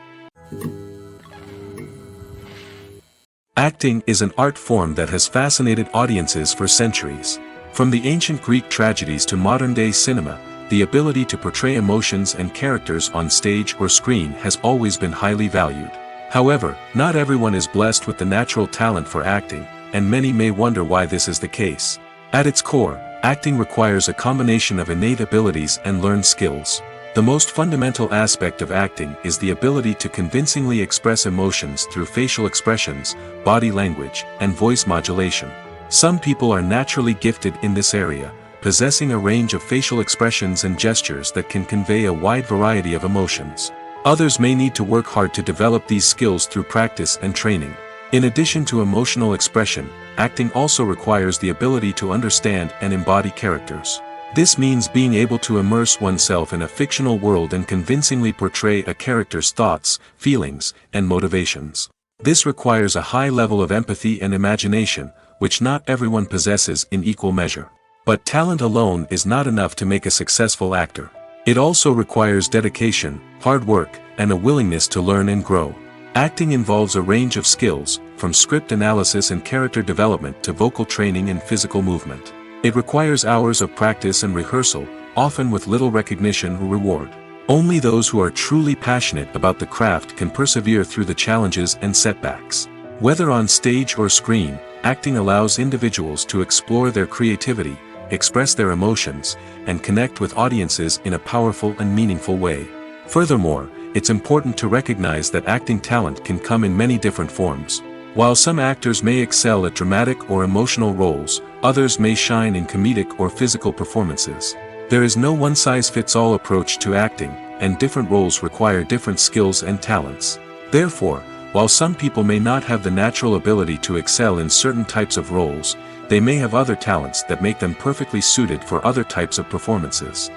Acting is an art form that has fascinated audiences for centuries. From the ancient Greek tragedies to modern-day cinema, the ability to portray emotions and characters on stage or screen has always been highly valued. However, not everyone is blessed with the natural talent for acting, and many may wonder why this is the case. At its core, acting requires a combination of innate abilities and learned skills. The most fundamental aspect of acting is the ability to convincingly express emotions through facial expressions, body language, and voice modulation. Some people are naturally gifted in this area, possessing a range of facial expressions and gestures that can convey a wide variety of emotions. Others may need to work hard to develop these skills through practice and training. In addition to emotional expression, acting also requires the ability to understand and embody characters. This means being able to immerse oneself in a fictional world and convincingly portray a character's thoughts, feelings, and motivations. This requires a high level of empathy and imagination, which not everyone possesses in equal measure. But talent alone is not enough to make a successful actor. It also requires dedication, hard work, and a willingness to learn and grow. Acting involves a range of skills, from script analysis and character development to vocal training and physical movement. It requires hours of practice and rehearsal, often with little recognition or reward. Only those who are truly passionate about the craft can persevere through the challenges and setbacks. Whether on stage or screen, acting allows individuals to explore their creativity, express their emotions, and connect with audiences in a powerful and meaningful way. Furthermore, it's important to recognize that acting talent can come in many different forms. While some actors may excel at dramatic or emotional roles, others may shine in comedic or physical performances. There is no one-size-fits-all approach to acting, and different roles require different skills and talents. Therefore, while some people may not have the natural ability to excel in certain types of roles, they may have other talents that make them perfectly suited for other types of performances.